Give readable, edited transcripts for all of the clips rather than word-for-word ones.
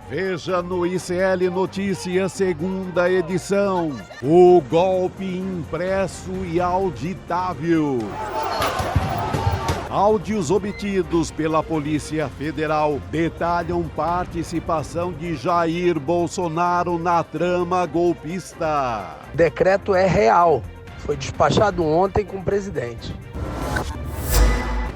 Veja no ICL Notícias, segunda edição, o golpe impresso e auditável. Áudios obtidos pela Polícia Federal detalham participação de Jair Bolsonaro na trama golpista. O decreto é real, foi despachado ontem com o presidente.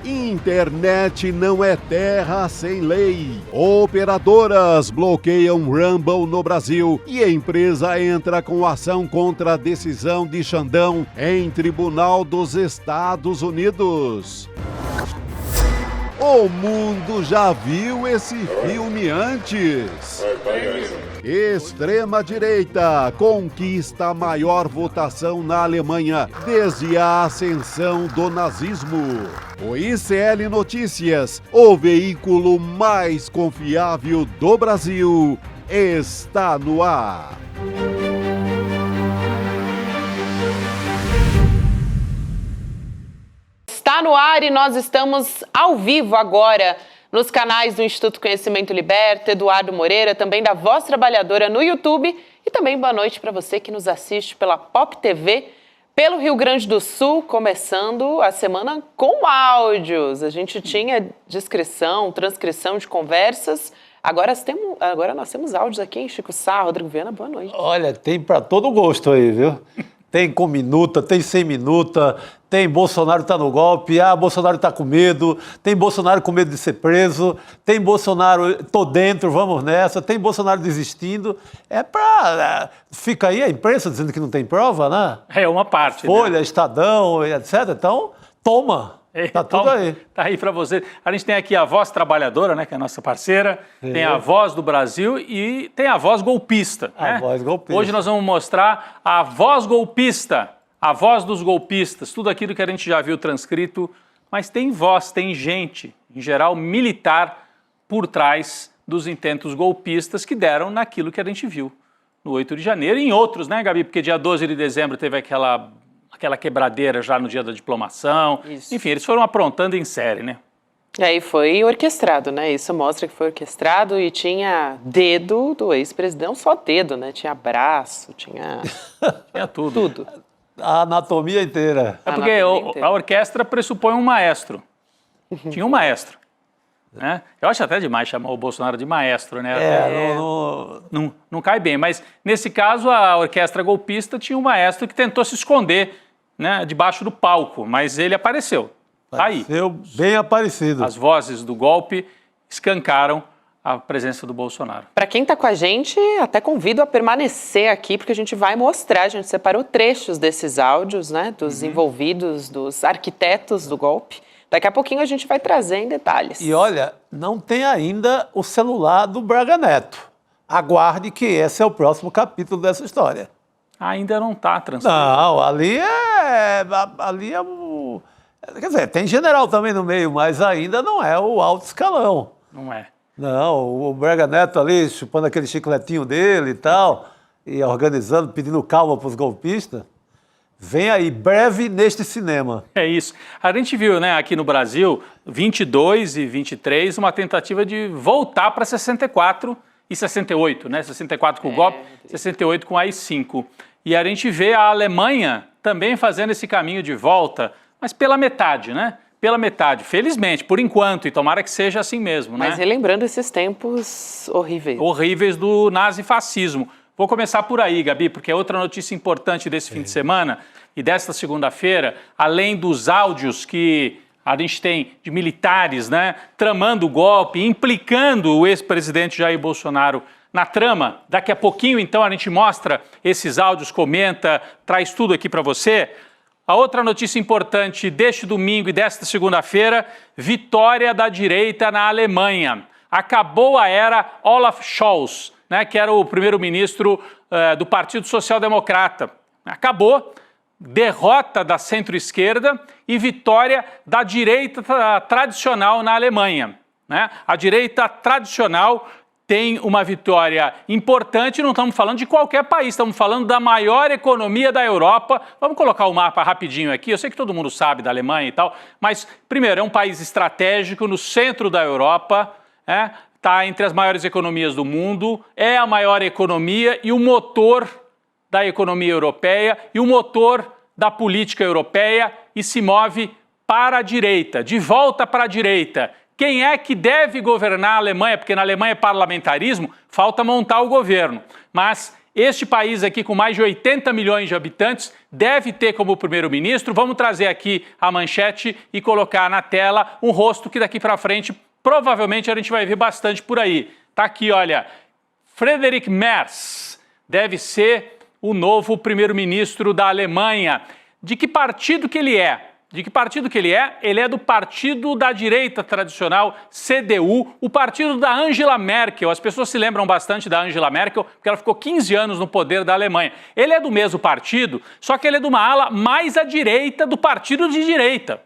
Internet não é terra sem lei. Operadoras bloqueiam Rumble no Brasil e a empresa entra com ação contra a decisão de Xandão em Tribunal dos Estados Unidos. O mundo já viu esse filme antes? Extrema-direita conquista a maior votação na Alemanha desde a ascensão do nazismo. O ICL Notícias, o veículo mais confiável do Brasil, está no ar. Está no ar e nós estamos ao vivo agora nos canais do Instituto Conhecimento Liberta, Eduardo Moreira, também da Voz Trabalhadora no YouTube e também boa noite para você que nos assiste pela Pop TV, pelo Rio Grande do Sul, começando a semana com áudios. A gente tinha descrição, transcrição de conversas, agora nós temos áudios aqui, hein? Chico Sá, Rodrigo Viana, boa noite. Olha, tem para todo gosto aí, viu? Tem com minuta, tem sem minuta, tem Bolsonaro tá no golpe, Bolsonaro tá com medo, tem Bolsonaro com medo de ser preso, tem Bolsonaro, tô dentro, vamos nessa, tem Bolsonaro desistindo. Fica aí a imprensa dizendo que não tem prova, né? É uma parte. Folha, né? Estadão, etc. Então, toma. Tá tudo aí. Tá aí para você. A gente tem aqui a Voz Trabalhadora, né, que é a nossa parceira, tem a Voz do Brasil e tem a Voz Golpista. A Voz Golpista. Hoje nós vamos mostrar a Voz Golpista, a voz dos golpistas, tudo aquilo que a gente já viu transcrito, mas tem voz, tem gente, em geral militar, por trás dos intentos golpistas que deram naquilo que a gente viu no 8 de janeiro e em outros, né, Gabi? Porque dia 12 de dezembro teve aquela quebradeira já no dia da diplomação. Isso. Enfim, eles foram aprontando em série, né? E aí foi orquestrado, né? Isso mostra que foi orquestrado e tinha dedo do ex-presidente, não só dedo, né? Tinha braço, tinha tudo. A anatomia inteira. É porque a orquestra pressupõe um maestro. Tinha um maestro. Né? Eu acho até demais chamar o Bolsonaro de maestro, né? Não cai bem, mas nesse caso a orquestra golpista tinha um maestro que tentou se esconder, né, debaixo do palco, mas ele apareceu. Apareceu bem aparecido. As vozes do golpe escancaram a presença do Bolsonaro. Para quem está com a gente, até convido a permanecer aqui, porque a gente vai mostrar, a gente separou trechos desses áudios, né, dos envolvidos, dos arquitetos do golpe. Daqui a pouquinho a gente vai trazer em detalhes. E olha, não tem ainda o celular do Braga Neto. Aguarde que esse é o próximo capítulo dessa história. Ainda não está transferido. Não, ali é o... Quer dizer, tem general também no meio, mas ainda não é o alto escalão. Não é. Não, o Braga Neto ali chupando aquele chicletinho dele e tal, e organizando, pedindo calma para os golpistas. Vem aí, breve neste cinema. É isso. A gente viu, né, aqui no Brasil, 22 e 23, uma tentativa de voltar para 64 e 68, né? 64 com o golpe, 68 com a AI-5. E a gente vê a Alemanha também fazendo esse caminho de volta, mas pela metade, né? Pela metade, felizmente, por enquanto, e tomara que seja assim mesmo, né? Mas relembrando esses tempos horríveis. Horríveis do nazifascismo. Vou começar por aí, Gabi, porque é outra notícia importante desse fim de semana e desta segunda-feira, além dos áudios que a gente tem de militares, né, tramando o golpe, implicando o ex-presidente Jair Bolsonaro na trama. Daqui a pouquinho, então, a gente mostra esses áudios, comenta, traz tudo aqui para você. A outra notícia importante deste domingo e desta segunda-feira, vitória da direita na Alemanha. Acabou a era Olaf Scholz, né, que era o primeiro-ministro do Partido Social Democrata. Acabou, derrota da centro-esquerda e vitória da direita tradicional na Alemanha. Né? A direita tradicional tem uma vitória importante, não estamos falando de qualquer país, estamos falando da maior economia da Europa. Vamos colocar o mapa rapidinho aqui, eu sei que todo mundo sabe da Alemanha e tal, mas, primeiro, é um país estratégico no centro da Europa, está entre as maiores economias do mundo, é a maior economia e o motor da economia europeia e o motor da política europeia e se move para a direita, de volta para a direita. Quem é que deve governar a Alemanha? Porque na Alemanha é parlamentarismo, falta montar o governo. Mas este país aqui, com mais de 80 milhões de habitantes, deve ter como primeiro-ministro. Vamos trazer aqui a manchete e colocar na tela um rosto que daqui para frente provavelmente a gente vai ver bastante por aí. Tá aqui, olha, Friedrich Merz deve ser o novo primeiro-ministro da Alemanha. De que partido que ele é? De que partido que ele é? Ele é do partido da direita tradicional, CDU, o partido da Angela Merkel. As pessoas se lembram bastante da Angela Merkel, porque ela ficou 15 anos no poder da Alemanha. Ele é do mesmo partido, só que ele é de uma ala mais à direita do partido de direita,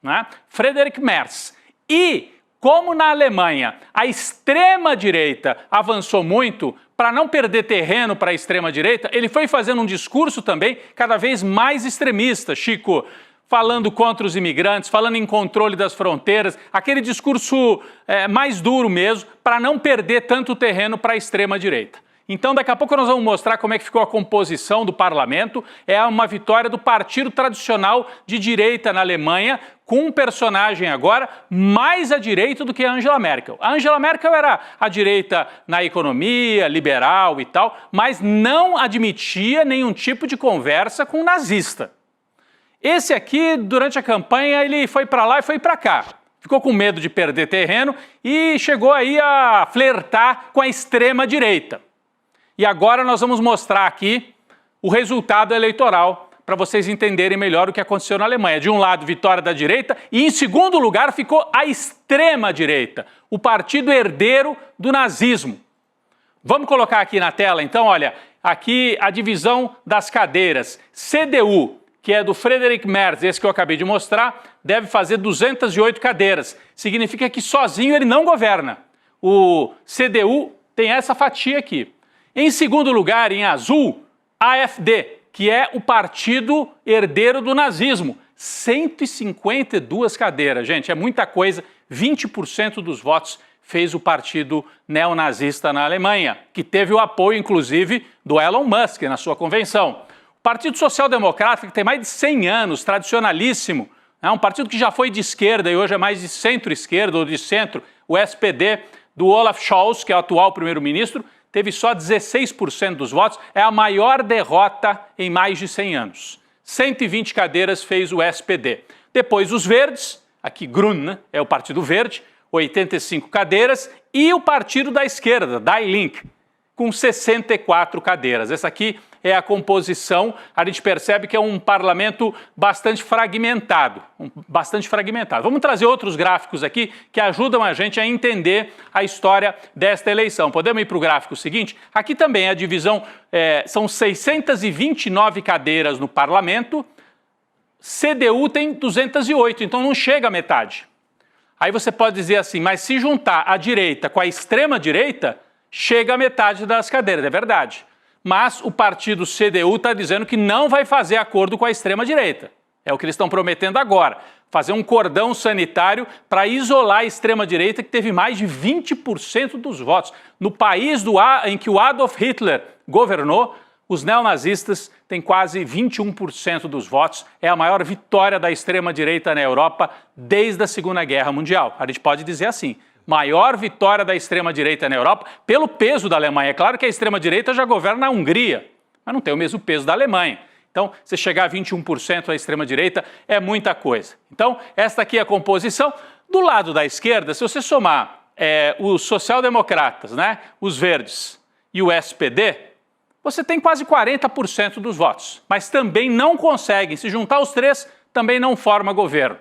né? Friedrich Merz. E como na Alemanha a extrema-direita avançou muito, para não perder terreno para a extrema-direita, ele foi fazendo um discurso também cada vez mais extremista, Chico, falando contra os imigrantes, falando em controle das fronteiras, aquele discurso mais duro mesmo, para não perder tanto terreno para a extrema-direita. Então, daqui a pouco nós vamos mostrar como é que ficou a composição do parlamento. É uma vitória do partido tradicional de direita na Alemanha, com um personagem agora mais à direita do que a Angela Merkel. A Angela Merkel era à direita na economia, liberal e tal, mas não admitia nenhum tipo de conversa com um nazista. Esse aqui, durante a campanha, ele foi para lá e foi para cá. Ficou com medo de perder terreno e chegou aí a flertar com a extrema-direita. E agora nós vamos mostrar aqui o resultado eleitoral para vocês entenderem melhor o que aconteceu na Alemanha. De um lado, vitória da direita e, em segundo lugar, ficou a extrema-direita, o partido herdeiro do nazismo. Vamos colocar aqui na tela, então, olha, aqui a divisão das cadeiras. CDU, que é do Friedrich Merz, esse que eu acabei de mostrar, deve fazer 208 cadeiras. Significa que sozinho ele não governa. O CDU tem essa fatia aqui. Em segundo lugar, em azul, AfD, que é o partido herdeiro do nazismo. 152 cadeiras, gente, é muita coisa. 20% dos votos fez o partido neonazista na Alemanha, que teve o apoio, inclusive, do Elon Musk na sua convenção. O Partido Social Democrata, que tem mais de 100 anos, tradicionalíssimo, é um partido que já foi de esquerda e hoje é mais de centro-esquerda ou de centro, o SPD do Olaf Scholz, que é o atual primeiro-ministro, teve só 16% dos votos, é a maior derrota em mais de 100 anos. 120 cadeiras fez o SPD. Depois os verdes, aqui Grün, é o Partido Verde, 85 cadeiras, e o partido da esquerda, Die Linke, com 64 cadeiras. Essa aqui é a composição, a gente percebe que é um parlamento bastante fragmentado, Vamos trazer outros gráficos aqui que ajudam a gente a entender a história desta eleição. Podemos ir para o gráfico seguinte? Aqui também a divisão, são 629 cadeiras no parlamento, CDU tem 208, então não chega à metade. Aí você pode dizer assim, mas se juntar a direita com a extrema-direita, chega à metade das cadeiras, é verdade. Mas o partido CDU está dizendo que não vai fazer acordo com a extrema-direita. É o que eles estão prometendo agora. Fazer um cordão sanitário para isolar a extrema-direita, que teve mais de 20% dos votos. No país em que o Adolf Hitler governou, os neonazistas têm quase 21% dos votos. É a maior vitória da extrema-direita na Europa desde a Segunda Guerra Mundial. A gente pode dizer assim. Maior vitória da extrema-direita na Europa, pelo peso da Alemanha. É claro que a extrema-direita já governa na Hungria, mas não tem o mesmo peso da Alemanha. Então, se chegar a 21% à extrema-direita, é muita coisa. Então, esta aqui é a composição. Do lado da esquerda, se você somar os social-democratas, né, os verdes e o SPD, você tem quase 40% dos votos. Mas também não conseguem, se juntar os três, também não forma governo.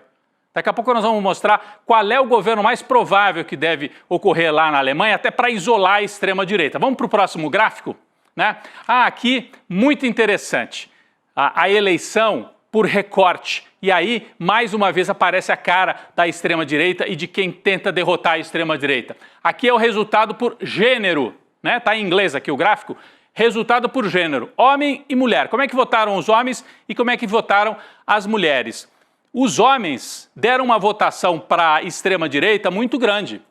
Daqui a pouco nós vamos mostrar qual é o governo mais provável que deve ocorrer lá na Alemanha, até para isolar a extrema-direita. Vamos para o próximo gráfico? Né? Aqui, muito interessante, a eleição por recorte. E aí, mais uma vez, aparece a cara da extrema-direita e de quem tenta derrotar a extrema-direita. Aqui é o resultado por gênero, né? Está em inglês aqui o gráfico. Resultado por gênero, homem e mulher. Como é que votaram os homens e como é que votaram as mulheres? Os homens deram uma votação para a extrema-direita muito grande.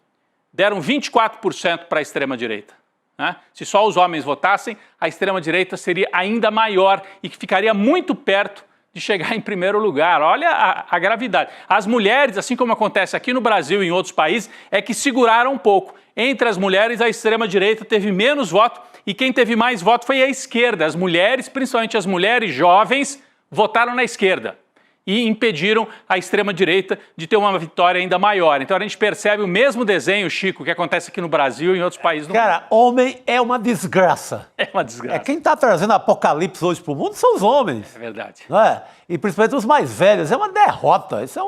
deram 24% para a extrema-direita. Né? Se só os homens votassem, a extrema-direita seria ainda maior e que ficaria muito perto de chegar em primeiro lugar. Olha a gravidade. As mulheres, assim como acontece aqui no Brasil e em outros países, é que seguraram um pouco. Entre as mulheres, a extrema-direita teve menos voto e quem teve mais voto foi a esquerda. As mulheres, principalmente as mulheres jovens, votaram na esquerda e impediram a extrema-direita de ter uma vitória ainda maior. Então a gente percebe o mesmo desenho, Chico, que acontece aqui no Brasil e em outros países do mundo. Cara, homem é uma desgraça. É uma desgraça. Quem está trazendo apocalipse hoje para o mundo são os homens. É verdade. Não é? E principalmente os mais velhos. É uma derrota. Isso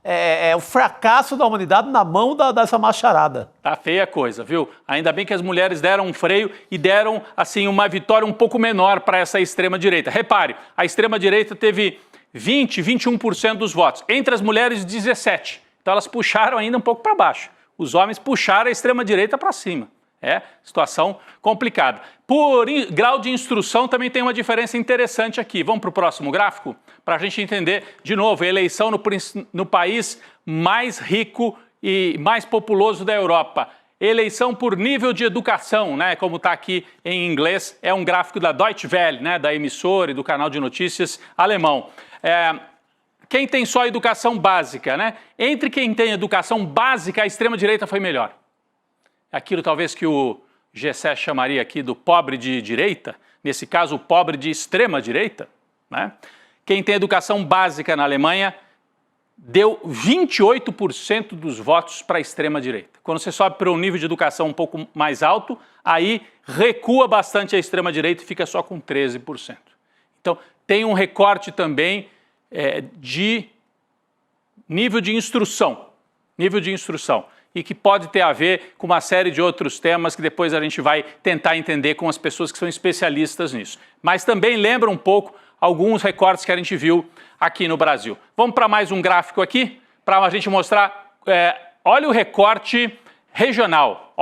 é um fracasso da humanidade na mão dessa macharada. Tá feia a coisa, viu? Ainda bem que as mulheres deram um freio e deram, assim, uma vitória um pouco menor para essa extrema-direita. Repare, a extrema-direita teve 21% dos votos. Entre as mulheres, 17%. Então elas puxaram ainda um pouco para baixo. Os homens puxaram a extrema-direita para cima. É situação complicada. Por grau de instrução também tem uma diferença interessante aqui. Vamos para o próximo gráfico? Para a gente entender, de novo, a eleição no país mais rico e mais populoso da Europa. Eleição por nível de educação, né? Como está aqui em inglês, é um gráfico da Deutsche Welle, né? Da emissora e do canal de notícias alemão. Quem tem só educação básica, né? Entre quem tem educação básica, a extrema-direita foi melhor. Aquilo talvez que o Gessé chamaria aqui do pobre de direita, nesse caso o pobre de extrema-direita, né? Quem tem educação básica na Alemanha deu 28% dos votos para a extrema-direita. Quando você sobe para um nível de educação um pouco mais alto, aí recua bastante a extrema-direita e fica só com 13%. Então, tem um recorte também de nível de instrução. E que pode ter a ver com uma série de outros temas que depois a gente vai tentar entender com as pessoas que são especialistas nisso. Mas também lembra um pouco alguns recortes que a gente viu aqui no Brasil. Vamos para mais um gráfico aqui, para a gente mostrar, olha o recorte regional,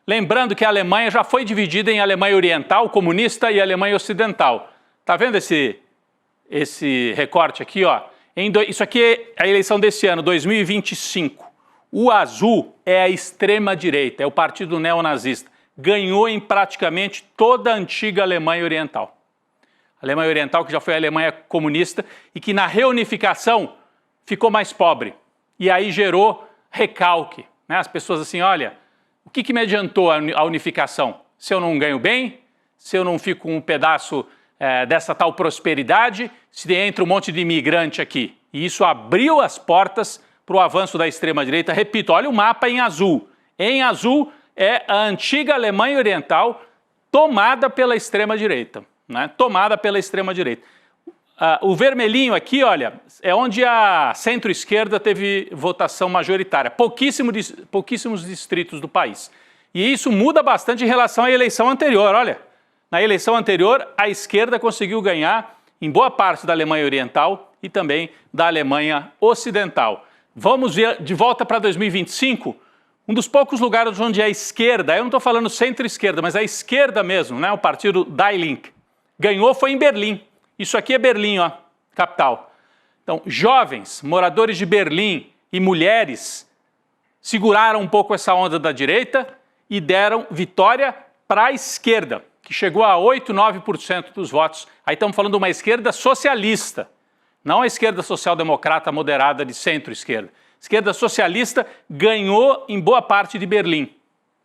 Lembrando que a Alemanha já foi dividida em Alemanha Oriental, comunista, e Alemanha Ocidental. Tá vendo esse recorte aqui, ó? Isso aqui é a eleição desse ano, 2025. O azul é a extrema-direita, é o partido neonazista. Ganhou em praticamente toda a antiga Alemanha Oriental. A Alemanha Oriental, que já foi a Alemanha comunista e que na reunificação ficou mais pobre. E aí gerou recalque. Né? As pessoas assim, olha, o que me adiantou a unificação? Se eu não ganho bem, se eu não fico com um pedaço dessa tal prosperidade, se entra um monte de imigrante aqui. E isso abriu as portas para o avanço da extrema-direita. Repito, olha o mapa em azul. Em azul é a antiga Alemanha Oriental tomada pela extrema-direita. Né? Tomada pela extrema-direita. O vermelhinho aqui, olha, é onde a centro-esquerda teve votação majoritária. Pouquíssimos distritos do país. E isso muda bastante em relação à eleição anterior. Olha, na eleição anterior, a esquerda conseguiu ganhar em boa parte da Alemanha Oriental e também da Alemanha Ocidental. Vamos ver de volta para 2025, um dos poucos lugares onde a esquerda, eu não estou falando centro-esquerda, mas a esquerda mesmo, né, o partido Die Linke, ganhou foi em Berlim. Isso aqui é Berlim, ó, capital. Então, jovens, moradores de Berlim e mulheres seguraram um pouco essa onda da direita e deram vitória para a esquerda, que chegou a 8, 9% dos votos. Aí estamos falando de uma esquerda socialista, não a esquerda social-democrata moderada de centro-esquerda. Esquerda socialista ganhou em boa parte de Berlim.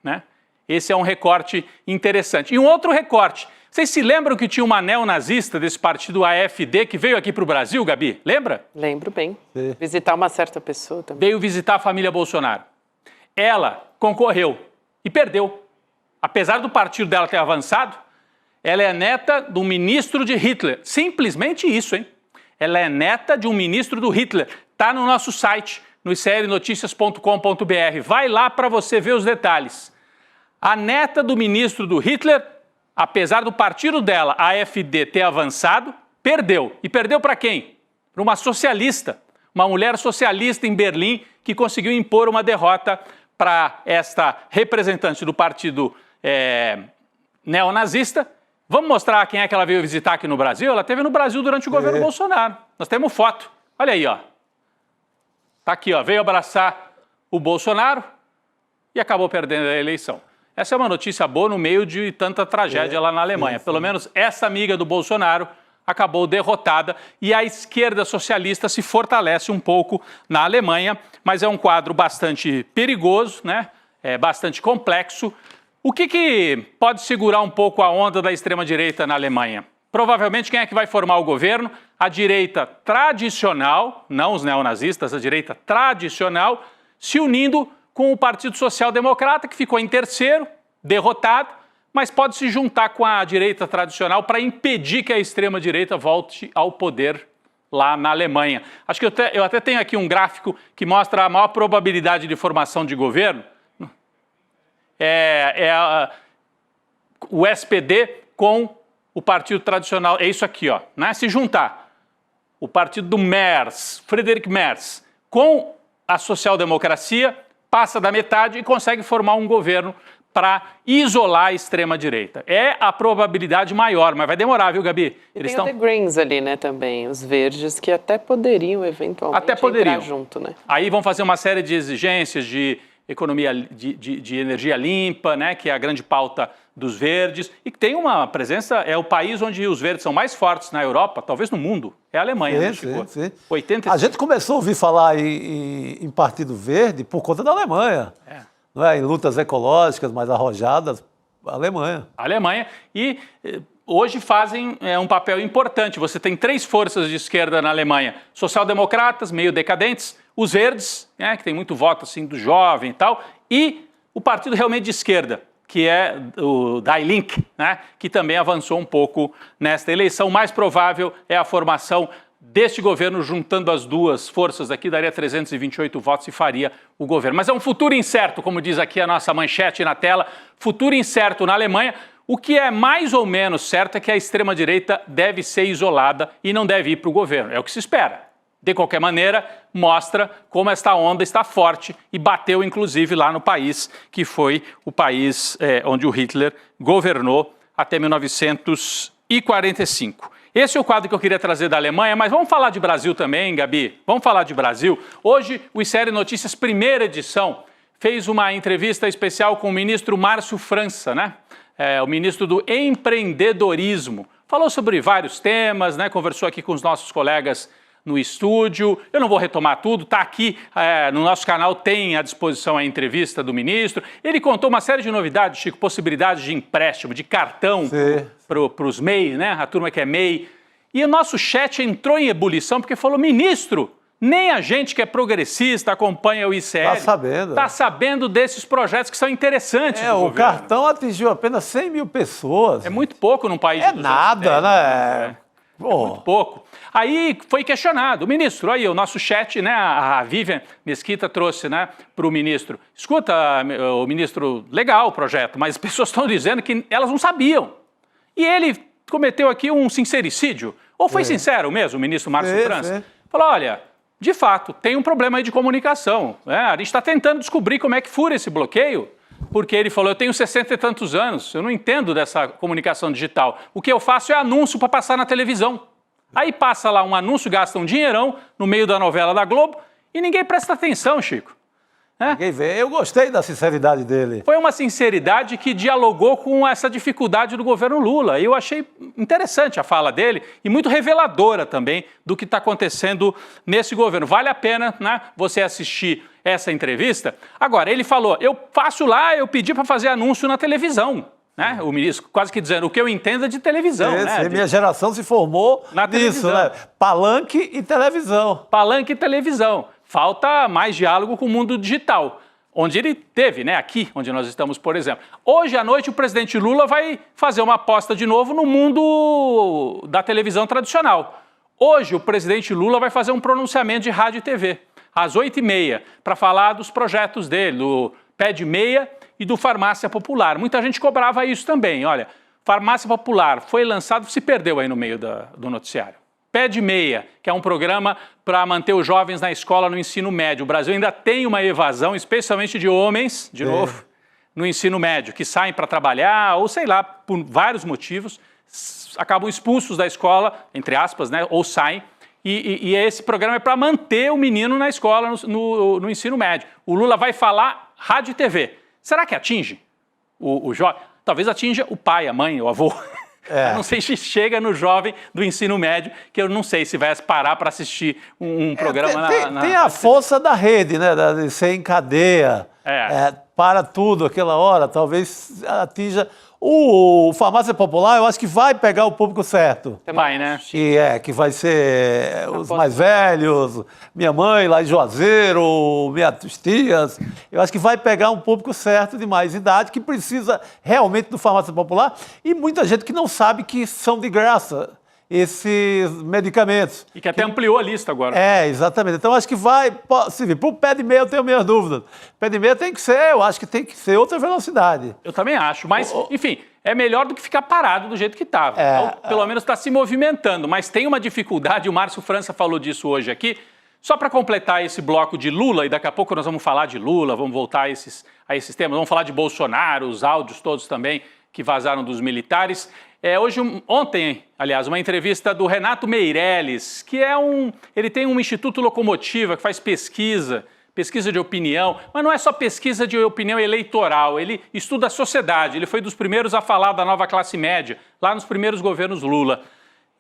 Né? Esse é um recorte interessante. E um outro recorte. Vocês se lembram que tinha uma neonazista desse partido AfD que veio aqui para o Brasil, Gabi? Lembra? Lembro bem. Sim. Visitar uma certa pessoa também. Veio visitar a família Bolsonaro. Ela concorreu e perdeu. Apesar do partido dela ter avançado, ela é neta de um ministro de Hitler. Simplesmente isso, hein? Ela é neta de um ministro do Hitler. Está no nosso site, no icrnoticias.com.br. Vai lá para você ver os detalhes. A neta do ministro do Hitler, apesar do partido dela, a AfD, ter avançado, perdeu. E perdeu para quem? Para uma socialista. Uma mulher socialista em Berlim que conseguiu impor uma derrota para esta representante do partido neonazista. Vamos mostrar quem é que ela veio visitar aqui no Brasil? Ela esteve no Brasil durante o governo Bolsonaro. Nós temos foto. Olha aí, ó. Tá aqui, ó. Veio abraçar o Bolsonaro. e acabou perdendo a eleição. Essa é uma notícia boa no meio de tanta tragédia lá na Alemanha. Pelo menos essa amiga do Bolsonaro acabou derrotada e a esquerda socialista se fortalece um pouco na Alemanha, mas é um quadro bastante perigoso, né? É bastante complexo. O que pode segurar um pouco a onda da extrema-direita na Alemanha? Provavelmente quem é que vai formar o governo? A direita tradicional, não os neonazistas, a direita tradicional, se unindo com o Partido Social Democrata, que ficou em terceiro, derrotado, mas pode se juntar com a direita tradicional para impedir que a extrema-direita volte ao poder lá na Alemanha. Acho que eu até tenho aqui um gráfico que mostra a maior probabilidade de formação de governo. O SPD com o partido tradicional. É isso aqui, ó, né? Se juntar o partido do Merz, Friedrich Merz, com a social-democracia, passa da metade e consegue formar um governo para isolar a extrema-direita. É a probabilidade maior, mas vai demorar, viu, Gabi? Eles tem o The Greens ali, né, também, os verdes, que até poderiam, eventualmente, entrar junto, né? Aí vão fazer uma série de exigências de economia, de energia limpa, né, que é a grande pauta dos verdes, e que tem uma presença, é o país onde os verdes são mais fortes na Europa, talvez no mundo, é a Alemanha, né, Chico? Sim. 85. A gente começou a ouvir falar em Partido Verde por conta da Alemanha. Não é? Em lutas ecológicas mais arrojadas, a Alemanha. A Alemanha, e hoje fazem um papel importante. Você tem 3 forças de esquerda na Alemanha, social-democratas, meio decadentes, os verdes, né, que tem muito voto assim, do jovem e tal, e o partido realmente de esquerda, que é o Die Linke, né, que também avançou um pouco nesta eleição. O mais provável é a formação deste governo, juntando as duas forças aqui, daria 328 votos e faria o governo. Mas é um futuro incerto, como diz aqui a nossa manchete na tela, futuro incerto na Alemanha. O que é mais ou menos certo é que a extrema-direita deve ser isolada e não deve ir para o governo. É o que se espera. De qualquer maneira, mostra como esta onda está forte e bateu, inclusive, lá no país, que foi o país onde o Hitler governou até 1945. Esse é o quadro que eu queria trazer da Alemanha, mas vamos falar de Brasil também, Gabi? Vamos falar de Brasil? Hoje, o ICL Notícias, primeira edição, fez uma entrevista especial com o ministro Márcio França, né? O ministro do Empreendedorismo. Falou sobre vários temas, né? Conversou aqui com os nossos colegas no estúdio. Eu não vou retomar tudo, está aqui no nosso canal, tem à disposição a entrevista do ministro. Ele contou uma série de novidades, Chico, possibilidades de empréstimo, de cartão para os MEI, né? A turma que é MEI. E o nosso chat entrou em ebulição porque falou, ministro, nem a gente que é progressista acompanha o ICL. Está sabendo desses projetos que são interessantes do o governo. Cartão atingiu apenas 100 mil pessoas. É muito pouco num país... É nada, né? É muito pouco. Aí foi questionado, o ministro, aí o nosso chat, né, a Vivian Mesquita trouxe, né, para o ministro. Escuta, o ministro, legal o projeto, mas as pessoas estão dizendo que elas não sabiam. E ele cometeu aqui um sincericídio. Ou foi sincero mesmo, o ministro Márcio França? Falou, olha, de fato, tem um problema aí de comunicação. A gente está tentando descobrir como é que fura esse bloqueio. Porque ele falou, eu tenho 60 e tantos anos, eu não entendo dessa comunicação digital. O que eu faço é anúncio para passar na televisão. Aí passa lá um anúncio, gasta um dinheirão no meio da novela da Globo e ninguém presta atenção, Chico. Ninguém vê. Eu gostei da sinceridade dele. Foi uma sinceridade que dialogou com essa dificuldade do governo Lula. Eu achei interessante a fala dele e muito reveladora também do que está acontecendo nesse governo. Vale a pena, né, você assistir essa entrevista. Agora, ele falou, eu faço lá, eu pedi para fazer anúncio na televisão. Né? O ministro quase que dizendo, o que eu entendo é de televisão. Né? Minha geração se formou nisso, né? Palanque e televisão. Palanque e televisão. Falta mais diálogo com o mundo digital, onde ele teve, né? Aqui, onde nós estamos, por exemplo. Hoje à noite o presidente Lula vai fazer uma aposta de novo no mundo da televisão tradicional. Hoje o presidente Lula vai fazer um pronunciamento de rádio e TV, às 8h30, para falar dos projetos dele, do Pé de Meia e do Farmácia Popular. Muita gente cobrava isso também. Olha, Farmácia Popular foi lançado, se perdeu aí no meio do noticiário. Pé de Meia, que é um programa para manter os jovens na escola no ensino médio. O Brasil ainda tem uma evasão, especialmente de homens, de novo, no ensino médio, que saem para trabalhar, ou sei lá, por vários motivos, acabam expulsos da escola, entre aspas, né, ou saem. E esse programa é para manter o menino na escola, no ensino médio. O Lula vai falar rádio e TV. será que atinge o jovem? Talvez atinja o pai, a mãe, o avô. Eu não sei se chega no jovem do ensino médio, que eu não sei se vai parar para assistir um programa Tem a força da rede, né? De ser em cadeia, para tudo aquela hora, talvez atinja. O Farmácia Popular, eu acho que vai pegar o público certo. Vai, né? Que vai ser os mais velhos, minha mãe lá em Juazeiro, minhas tias. Eu acho que vai pegar um público certo de mais idade, que precisa realmente do Farmácia Popular, e muita gente que não sabe que são de graça esses medicamentos. E que até ampliou a lista agora. Exatamente. Então, acho que vai servir. Para o pé de meia, eu tenho minhas dúvidas. Pé de meia tem que ser, eu acho que tem que ser outra velocidade. Eu também acho, mas, enfim, é melhor do que ficar parado do jeito que estava. Então, pelo menos está se movimentando, mas tem uma dificuldade, o Márcio França falou disso hoje aqui. Só para completar esse bloco de Lula, e daqui a pouco nós vamos falar de Lula, vamos voltar a esses temas, vamos falar de Bolsonaro, os áudios todos também que vazaram dos militares. Ontem, aliás, uma entrevista do Renato Meirelles, que ele tem um Instituto Locomotiva que faz pesquisa de opinião, mas não é só pesquisa de opinião eleitoral, ele estuda a sociedade, ele foi dos primeiros a falar da nova classe média, lá nos primeiros governos Lula.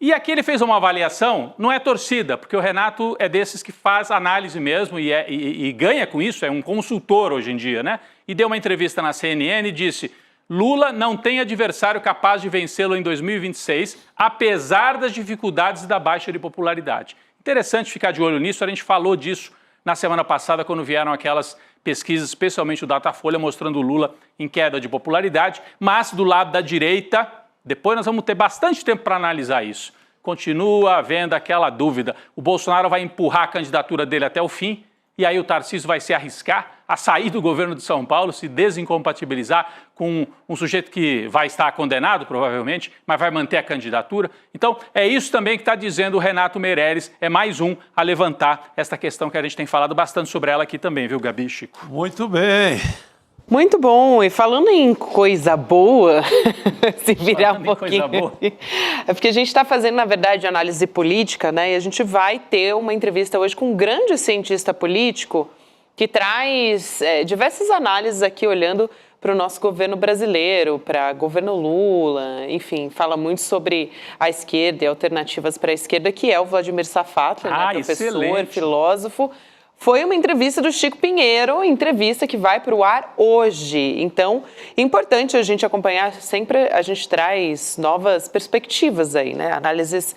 E aqui ele fez uma avaliação, não é torcida, porque o Renato é desses que faz análise mesmo e ganha com isso, é um consultor hoje em dia, né? E deu uma entrevista na CNN e disse: Lula não tem adversário capaz de vencê-lo em 2026, apesar das dificuldades e da baixa de popularidade. Interessante ficar de olho nisso, a gente falou disso na semana passada, quando vieram aquelas pesquisas, especialmente o Datafolha, mostrando o Lula em queda de popularidade, mas do lado da direita, depois nós vamos ter bastante tempo para analisar isso. Continua havendo aquela dúvida, o Bolsonaro vai empurrar a candidatura dele até o fim, e aí o Tarcísio vai se arriscar a sair do governo de São Paulo, se desincompatibilizar com um sujeito que vai estar condenado, provavelmente, mas vai manter a candidatura. Então, é isso também que está dizendo o Renato Meirelles, é mais um a levantar esta questão que a gente tem falado bastante sobre ela aqui também, viu, Gabi e Chico? Muito bem. Muito bom. E falando em coisa boa, se virar um pouquinho. Coisa boa. É porque a gente está fazendo, na verdade, análise política, né? E a gente vai ter uma entrevista hoje com um grande cientista político que traz diversas análises aqui olhando para o nosso governo brasileiro, para o governo Lula, enfim, fala muito sobre a esquerda e alternativas para a esquerda, que é o Vladimir Safatli, né? Professor, excelente. Filósofo. Foi uma entrevista do Chico Pinheiro, entrevista que vai para o ar hoje. Então, importante a gente acompanhar, sempre a gente traz novas perspectivas aí, né? Análises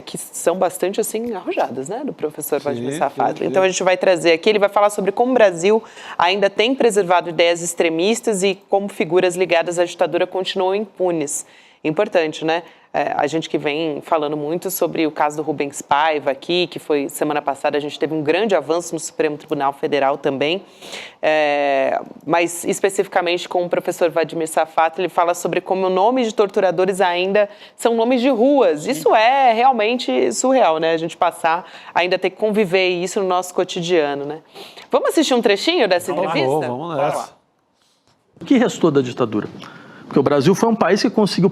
que são bastante, assim, arrojadas, né? Do professor Vladimir Safatli. Então, a gente vai trazer aqui, ele vai falar sobre como o Brasil ainda tem preservado ideias extremistas e como figuras ligadas à ditadura continuam impunes. Importante, né? A gente que vem falando muito sobre o caso do Rubens Paiva aqui, que foi semana passada, a gente teve um grande avanço no Supremo Tribunal Federal também, mas especificamente com o professor Vladimir Safatli, ele fala sobre como o nome de torturadores ainda são nomes de ruas. Isso é realmente surreal, né? A gente ainda ter que conviver isso no nosso cotidiano, né? Vamos assistir um trechinho dessa entrevista? Vamos nessa. O que restou da ditadura? Porque o Brasil foi um país que conseguiu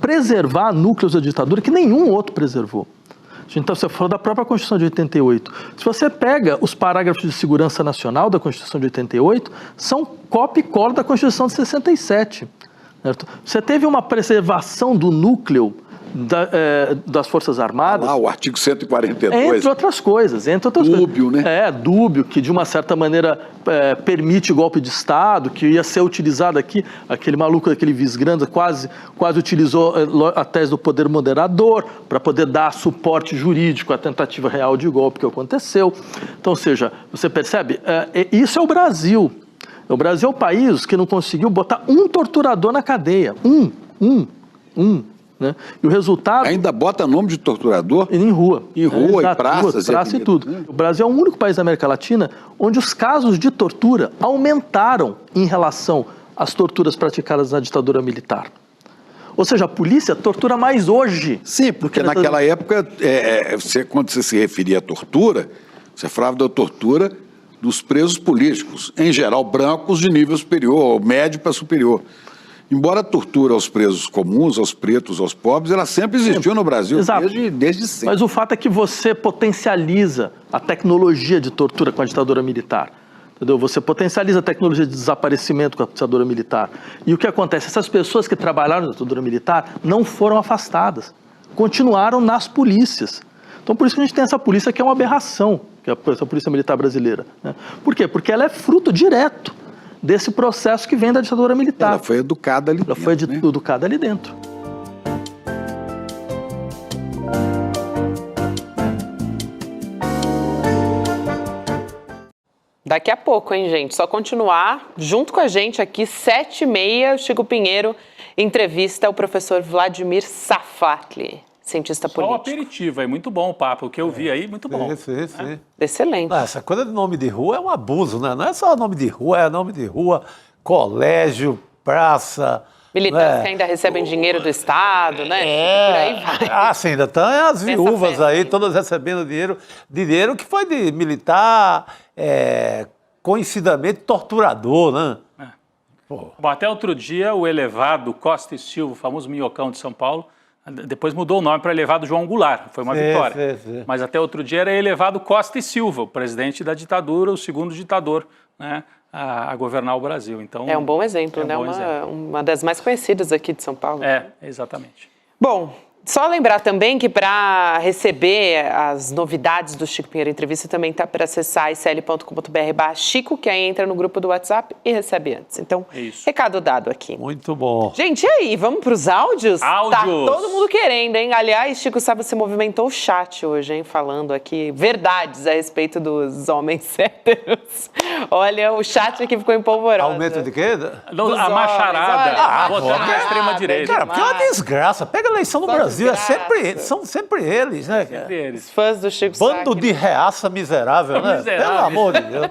preservar núcleos da ditadura que nenhum outro preservou. Então, você falou da própria Constituição de 88. Se você pega os parágrafos de segurança nacional da Constituição de 88, são cópia e cola da Constituição de 67. Certo? Você teve uma preservação do núcleo das Forças Armadas. O artigo 142. Entre outras coisas. Dúbio, né? Dúbio, que de uma certa maneira permite golpe de Estado, que ia ser utilizado aqui, aquele maluco daquele Visgranda quase utilizou a tese do poder moderador para poder dar suporte jurídico à tentativa real de golpe que aconteceu. Então, ou seja, você percebe, isso é o Brasil. O Brasil é o país que não conseguiu botar um torturador na cadeia. Né? E o resultado... Ainda bota nome de torturador? Em rua. Em rua, em praças. Praça e tudo. O Brasil é o único país da América Latina onde os casos de tortura aumentaram em relação às torturas praticadas na ditadura militar. Ou seja, a polícia tortura mais hoje. Sim, porque naquela época, quando você se referia à tortura, você falava da tortura dos presos políticos, em geral brancos de nível superior, médio para superior. Embora a tortura aos presos comuns, aos pretos, aos pobres, ela sempre existiu no Brasil, desde sempre. Mas o fato é que você potencializa a tecnologia de tortura com a ditadura militar. Entendeu? Você potencializa a tecnologia de desaparecimento com a ditadura militar. E o que acontece? Essas pessoas que trabalharam na ditadura militar não foram afastadas, continuaram nas polícias. Então, por isso que a gente tem essa polícia que é uma aberração, que é essa polícia militar brasileira, né? Por quê? Porque ela é fruto direto desse processo que vem da ditadura militar. Ela foi educada ali dentro. Ela foi educada ali dentro. Daqui a pouco, hein, gente? Só continuar junto com a gente aqui, 7h30, o Chico Pinheiro entrevista o professor Vladimir Safatli, cientista político. Só o aperitivo, é muito bom o papo. O que eu vi aí, muito bom. Sim. Excelente. Essa coisa de nome de rua é um abuso, né? Não é só nome de rua, é nome de rua, colégio, praça. Militares que ainda recebem dinheiro do Estado, né? Por aí vai. Ah, sim, ainda estão as viúvas aí, todas recebendo dinheiro que foi de militar, conhecidamente torturador, né? Bom, até outro dia, o elevado Costa e Silva, o famoso minhocão de São Paulo, depois mudou o nome para elevado João Goulart, foi uma vitória. Sim. Mas até outro dia era elevado Costa e Silva, o presidente da ditadura, o segundo ditador, né, a governar o Brasil. Então, É um bom exemplo, né? Uma das mais conhecidas aqui de São Paulo. Exatamente. Bom, só lembrar também que para receber as novidades do Chico Pinheiro Entrevista também tá para acessar icl.com.br/Chico, que aí entra no grupo do WhatsApp e recebe antes. Então, recado dado aqui. Muito bom. Gente, e aí, vamos para os áudios? Áudios! Tá todo mundo querendo, hein? Aliás, Chico, sabe, você movimentou o chat hoje, hein? Falando aqui verdades a respeito dos homens héteros. Olha, o chat aqui ficou empolvoroso. Aumento de quê? A macharada, votando na extrema-direita. Cara, porque é uma desgraça. Pega a eleição no Brasil, são sempre eles, né? Sempre eles. Os fãs do Chico Bando Sack, de reaça miserável, né? Miseráveis. Pelo amor de Deus.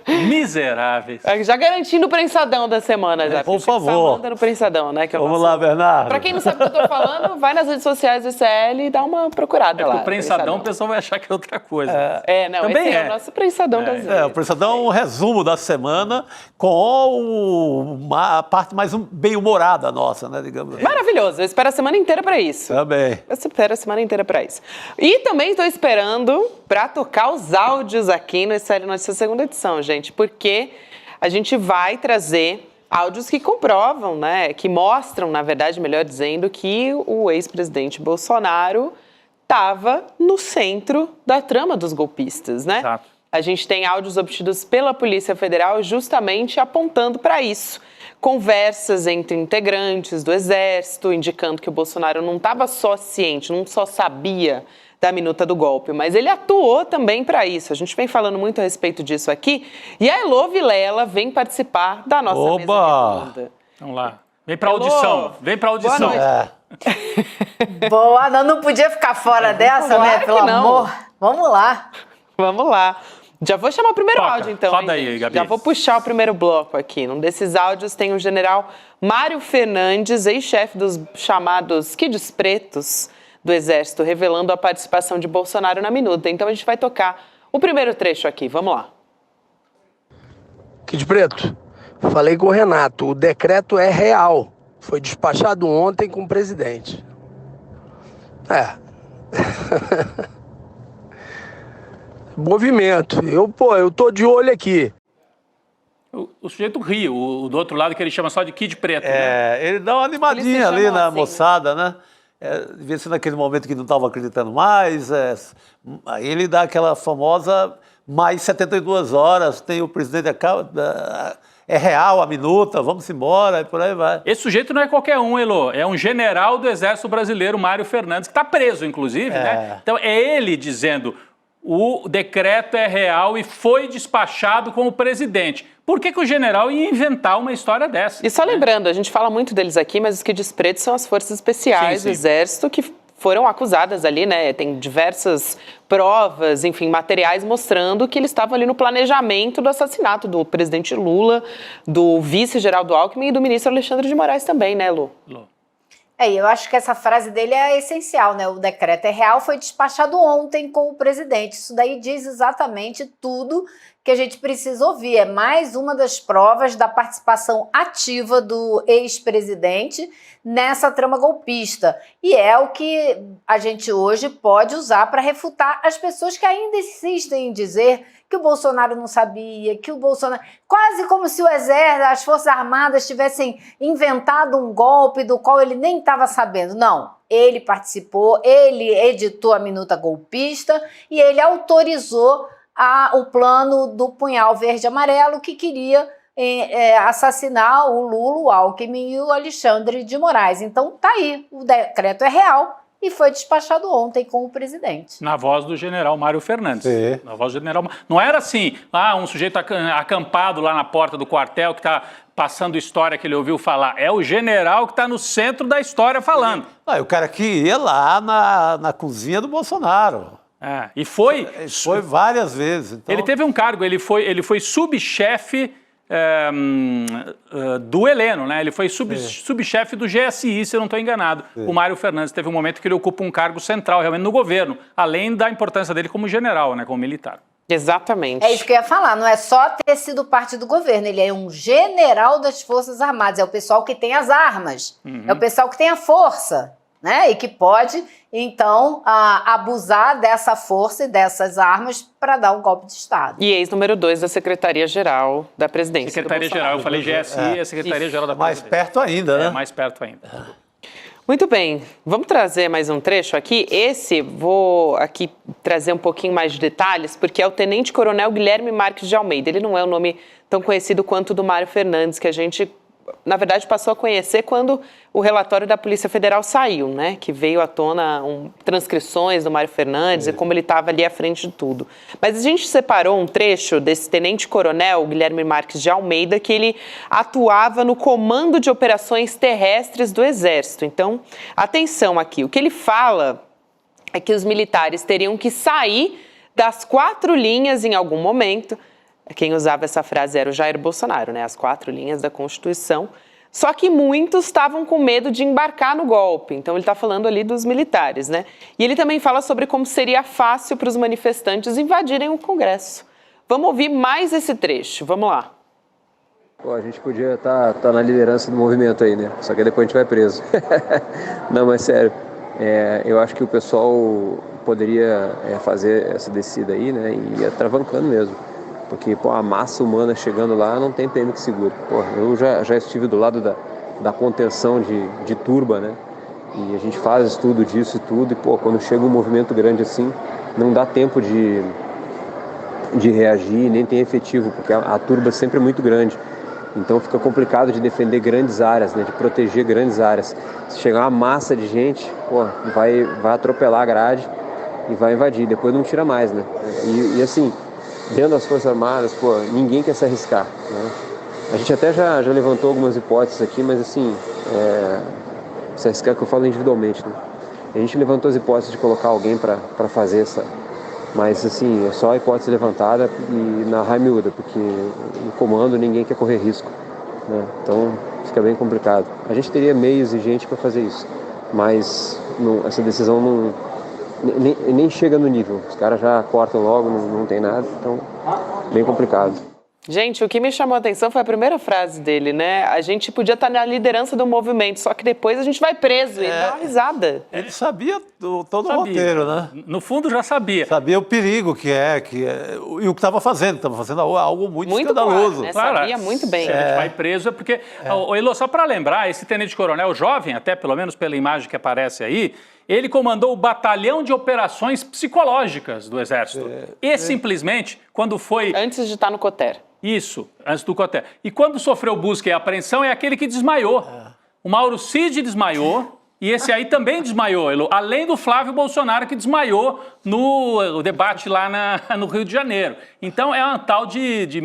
Miseráveis. Já garantindo o prensadão da semana, já. Por Chico favor. Manda no prensadão, né? Que é o Vamos nosso- lá, Bernardo. Pra quem não sabe o que eu tô falando, vai nas redes sociais do ICL e dá uma procurada lá. O prensadão, o pessoal vai achar que é outra coisa. Não, Também esse é é. o nosso prensadão das redes. O Prensadão é um resumo da semana com a parte mais bem-humorada nossa, né? Digamos assim. Maravilhoso, eu espero a semana inteira pra isso. Também. Eu espero a semana inteira pra isso. E também estou esperando pra tocar os áudios aqui no ICL Notícias segunda edição, gente, porque a gente vai trazer áudios que comprovam, né, que mostram, na verdade, melhor dizendo, que o ex-presidente Bolsonaro estava no centro da trama dos golpistas, né? Exato. A gente tem áudios obtidos pela Polícia Federal justamente apontando para isso. Conversas entre integrantes do Exército, indicando que o Bolsonaro não estava só ciente, não só sabia da minuta do golpe, mas ele atuou também para isso. A gente vem falando muito a respeito disso aqui. E a Elô Vilela vem participar da nossa mesa redonda. Vamos lá. Vem pra audição. Vem pra audição. Boa Boa, não podia ficar fora dessa, claro né? que Pelo não. amor. Vamos lá. Vamos lá. Já vou chamar o primeiro Toca. áudio, então. Roda hein, aí, gente? Gabi. Já vou puxar o primeiro bloco aqui. Num desses áudios tem o general Mário Fernandes, ex-chefe dos chamados Kids Pretos do Exército, revelando a participação de Bolsonaro na minuta. Então a gente vai tocar o primeiro trecho aqui. Vamos lá. Kid Preto, falei com o Renato, o decreto é real. Foi despachado ontem com o presidente. Movimento. Eu tô de olho aqui. O sujeito ri, o do outro lado que ele chama só de Kid Preto, né? Ele dá uma Ele se animadinha ali chamou na assim, moçada, né? Devia ser naquele momento que não estava acreditando mais. Aí ele dá aquela famosa mais 72 horas, tem o presidente, é real a minuta, vamos embora, e por aí vai. Esse sujeito não é qualquer um, Elô. É um general do Exército Brasileiro, Mário Fernandes, que está preso, inclusive, né? Então, é ele dizendo: o decreto é real e foi despachado com o presidente. Por que o general ia inventar uma história dessa? E só lembrando, a gente fala muito deles aqui, mas os Kids Pretos são as forças especiais do Exército que foram acusadas ali, né? Tem diversas provas, enfim, materiais mostrando que eles estavam ali no planejamento do assassinato do presidente Lula, do vice-Geraldo Alckmin e do ministro Alexandre de Moraes também, né, Lu? Eu acho que essa frase dele é essencial, né? O decreto é real, foi despachado ontem com o presidente. Isso daí diz exatamente tudo que a gente precisa ouvir. É mais uma das provas da participação ativa do ex-presidente nessa trama golpista. E é o que a gente hoje pode usar para refutar as pessoas que ainda insistem em dizer que o Bolsonaro não sabia, que o Bolsonaro... Quase como se o Exército, as Forças Armadas tivessem inventado um golpe do qual ele nem estava sabendo. Não, ele participou, ele editou a minuta golpista e ele autorizou o plano do punhal verde e amarelo que queria assassinar o Lula, o Alckmin e o Alexandre de Moraes. Então tá aí, o decreto é real e foi despachado ontem com o presidente. Na voz do general Mário Fernandes. Sim. Na voz do general. Não era assim, um sujeito acampado lá na porta do quartel que está passando história que ele ouviu falar. É o general que está no centro da história falando. O cara que ia lá na cozinha do Bolsonaro. E foi várias vezes. Então... Ele teve um cargo, ele foi subchefe do Heleno, né? Ele foi subchefe do GSI, se eu não estou enganado. O Mário Fernandes teve um momento que ele ocupa um cargo central realmente no governo, além da importância dele como general, né? Como militar. Exatamente. É isso que eu ia falar, não é só ter sido parte do governo, ele é um general das Forças Armadas, é o pessoal que tem as armas, é o pessoal que tem a força, né? E que pode, então, abusar dessa força e dessas armas para dar um golpe de Estado. E ex-número 2 da Secretaria-Geral da Presidência. Secretaria-Geral, eu falei GSI, a Secretaria-Geral da Presidência. Mais perto ainda, né? Mais perto ainda. Muito bem, vamos trazer mais um trecho aqui. Vou aqui trazer um pouquinho mais de detalhes, porque é o Tenente Coronel Guilherme Marques de Almeida. Ele não é um nome tão conhecido quanto o do Mário Fernandes, que a gente, na verdade, passou a conhecer quando o relatório da Polícia Federal saiu, né? Que veio à tona transcrições do Mário Fernandes e como ele estava ali à frente de tudo. Mas a gente separou um trecho desse tenente-coronel Guilherme Marques de Almeida, que ele atuava no Comando de Operações Terrestres do Exército. Então, atenção aqui, o que ele fala é que os militares teriam que sair das 4 linhas em algum momento. Quem usava essa frase era o Jair Bolsonaro, né? As 4 linhas da Constituição. Só que muitos estavam com medo de embarcar no golpe. Então ele está falando ali dos militares, né? E ele também fala sobre como seria fácil para os manifestantes invadirem o Congresso. Vamos ouvir mais esse trecho. Vamos lá. A gente podia estar na liderança do movimento aí, né? Só que depois a gente vai preso. Não, mas sério. Eu acho que o pessoal poderia fazer essa descida aí, né? E ir atravancando mesmo. Porque a massa humana chegando lá não tem PM que segure. Eu já estive do lado da contenção de turba, né? E a gente faz estudo disso e tudo. E quando chega um movimento grande assim, não dá tempo de reagir, nem tem efetivo, porque a turba sempre é muito grande. Então fica complicado de defender grandes áreas, né? De proteger grandes áreas. Se chegar uma massa de gente, vai atropelar a grade e vai invadir. Depois não tira mais, né? E assim... Dentro das Forças Armadas, ninguém quer se arriscar, né? A gente até já levantou algumas hipóteses aqui, mas assim, se arriscar que eu falo individualmente, né? A gente levantou as hipóteses de colocar alguém para fazer essa, mas assim, é só a hipótese levantada e na raia miúda, porque no comando ninguém quer correr risco, né? Então fica bem complicado. A gente teria meios e gente para fazer isso, mas essa decisão nem chega no nível. Os caras já cortam logo, não tem nada, então bem complicado. Gente, o que me chamou a atenção foi a primeira frase dele, né? A gente podia estar na liderança do movimento, só que depois a gente vai preso e dá uma risada. Ele sabia todo o roteiro, né? No fundo já sabia. Sabia o perigo que é e o que estava fazendo algo muito escandaloso. Claro, né? Sabia muito bem. Se a gente vai preso é porque... Elô, só para lembrar, esse tenente-coronel jovem, até pelo menos pela imagem que aparece aí, ele comandou o Batalhão de Operações Psicológicas do Exército. Simplesmente, quando foi... Antes de estar no COTER. Isso, antes do COTER. E quando sofreu busca e apreensão, é aquele que desmaiou. O Mauro Cid desmaiou e esse aí também desmaiou, Elô, além do Flávio Bolsonaro, que desmaiou no debate lá no Rio de Janeiro. Então é um tal de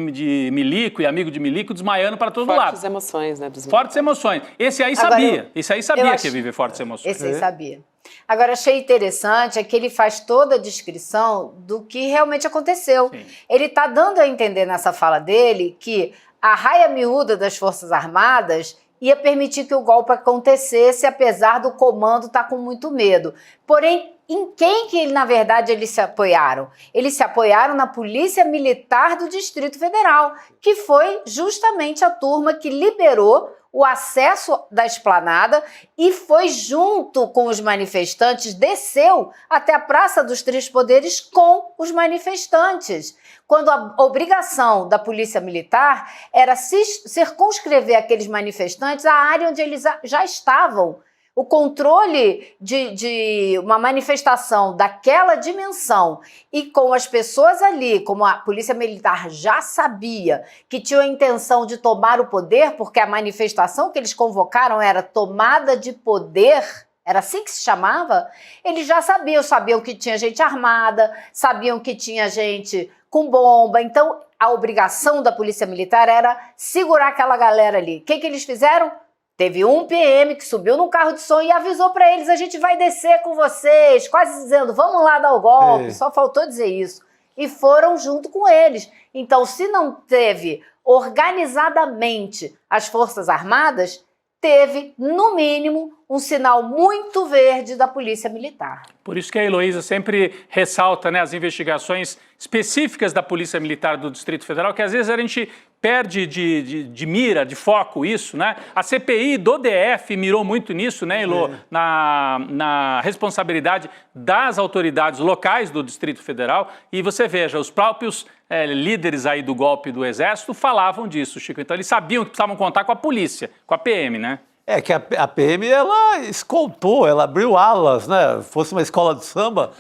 milico e amigo de milico desmaiando para todo lado. Fortes emoções, né? Fortes emoções. Esse aí sabia. Esse aí sabia que ia viver fortes emoções. Esse aí sabia. Agora, achei interessante é que ele faz toda a descrição do que realmente aconteceu. Sim. Ele está dando a entender nessa fala dele que a raia miúda das Forças Armadas ia permitir que o golpe acontecesse, apesar do comando estar com muito medo. Porém, Em quem que, na verdade, eles se apoiaram? Eles se apoiaram na Polícia Militar do Distrito Federal, que foi justamente a turma que liberou o acesso da esplanada e foi junto com os manifestantes, desceu até a Praça dos Três Poderes com os manifestantes, quando a obrigação da Polícia Militar era circunscrever aqueles manifestantes à área onde eles já estavam. O controle de uma manifestação daquela dimensão e com as pessoas ali, como a Polícia Militar já sabia que tinha a intenção de tomar o poder, porque a manifestação que eles convocaram era tomada de poder, era assim que se chamava, eles já sabiam que tinha gente armada, sabiam que tinha gente com bomba, então a obrigação da Polícia Militar era segurar aquela galera ali. O que eles fizeram? Teve um PM que subiu num carro de som e avisou para eles, a gente vai descer com vocês, quase dizendo, vamos lá dar o golpe, só faltou dizer isso. E foram junto com eles. Então, se não teve organizadamente as Forças Armadas, teve, no mínimo, um sinal muito verde da Polícia Militar. Por isso que a Heloísa sempre ressalta, né, as investigações específicas da Polícia Militar do Distrito Federal, que às vezes a gente perde de mira, de foco isso, né? A CPI do DF mirou muito nisso, né, Elo? Na responsabilidade das autoridades locais do Distrito Federal. E você veja, os próprios líderes aí do golpe do Exército falavam disso, Chico. Então eles sabiam que precisavam contar com a polícia, com a PM, né? É que a PM, ela escoltou, ela abriu alas, né? Fosse uma escola de samba,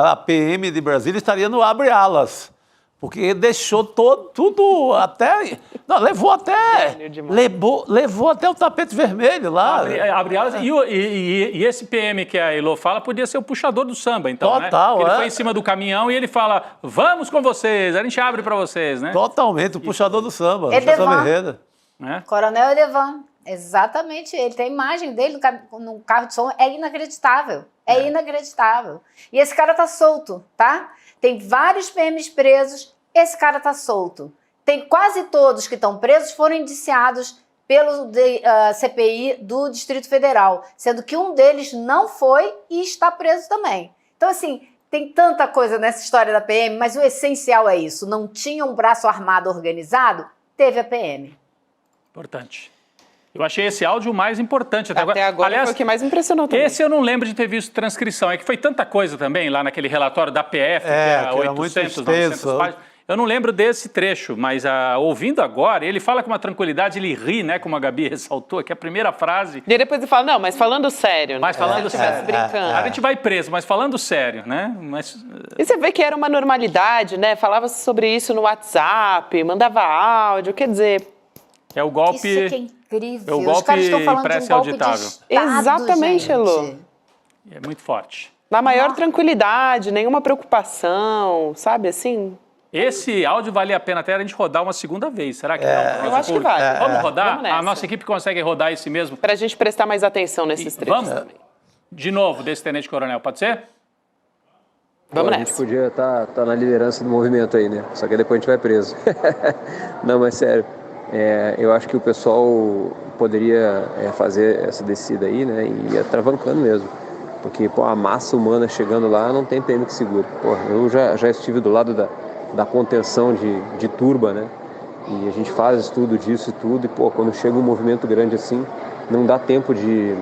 a PM de Brasília estaria no abre alas. Porque deixou tudo até... Não, levou até o tapete vermelho lá. Abre alas. E esse PM que a Elo fala podia ser o puxador do samba, então, total, né? Ele foi em cima do caminhão e ele fala, vamos com vocês, a gente abre para vocês, né? Totalmente, o puxador do samba. Edevan. Coronel Edevan. Exatamente, ele tem a imagem dele no carro de som, é inacreditável, inacreditável. E esse cara tá solto, tá? Tem vários PMs presos, esse cara tá solto. Tem quase todos que estão presos foram indiciados pelo CPI do Distrito Federal, sendo que um deles não foi e está preso também. Então, assim, tem tanta coisa nessa história da PM, mas o essencial é isso, não tinha um braço armado organizado, teve a PM. Importante. Eu achei esse áudio o mais importante até agora. Aliás, foi o que mais impressionou também. Esse eu não lembro de ter visto transcrição. É que foi tanta coisa também lá naquele relatório da PF, que era 800, 900 páginas. Eu não lembro desse trecho, mas ouvindo agora, ele fala com uma tranquilidade, ele ri, né, como a Gabi ressaltou, que a primeira frase... E depois ele fala, não, mas falando sério. Mas falando sério. Brincando. A gente vai preso, mas falando sério, né? E você vê que era uma normalidade, né? Falava sobre isso no WhatsApp, mandava áudio, quer dizer... É o golpe... Isso que é incrível. É o golpe Os caras estão falando de um golpe de Estado, exatamente, Elô. É muito forte. Na maior tranquilidade, nenhuma preocupação, sabe assim? Esse áudio vale a pena até a gente rodar uma segunda vez, será que não? Eu acho que vale. Vamos rodar? Vamos nessa. A nossa equipe consegue rodar esse mesmo? Para a gente prestar mais atenção nesses trechos também. De novo, desse Tenente Coronel, pode ser? Vamos nessa. A gente podia estar na liderança do movimento aí, né? Só que depois a gente vai preso. Não, mas sério. Eu acho que o pessoal poderia fazer essa descida aí, né, e ir atravancando mesmo, porque a massa humana chegando lá não tem PM que segure. Eu já estive do lado da contenção de turba, né, e a gente faz estudo disso e tudo, e quando chega um movimento grande assim, não dá tempo de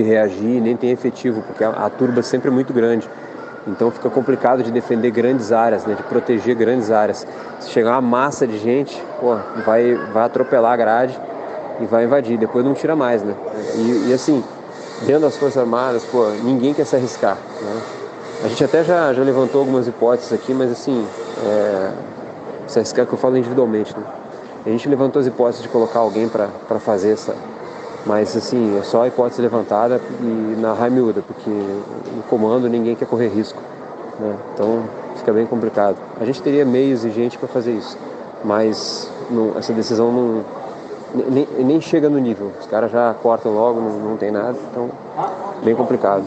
reagir, nem tem efetivo, porque a turba sempre é muito grande. Então fica complicado de defender grandes áreas, né, de proteger grandes áreas. Se chegar uma massa de gente, vai atropelar a grade e vai invadir, depois não tira mais, né? E assim, dentro das Forças Armadas, ninguém quer se arriscar, né? A gente até já levantou algumas hipóteses aqui, mas assim, se arriscar que eu falo individualmente, né? A gente levantou as hipóteses de colocar alguém para fazer essa... Mas, assim, é só a hipótese levantada e na raia miúda, porque no comando ninguém quer correr risco, né? Então, fica bem complicado. A gente teria meios e gente para fazer isso, mas essa decisão nem chega no nível. Os caras já cortam logo, não tem nada, então, bem complicado.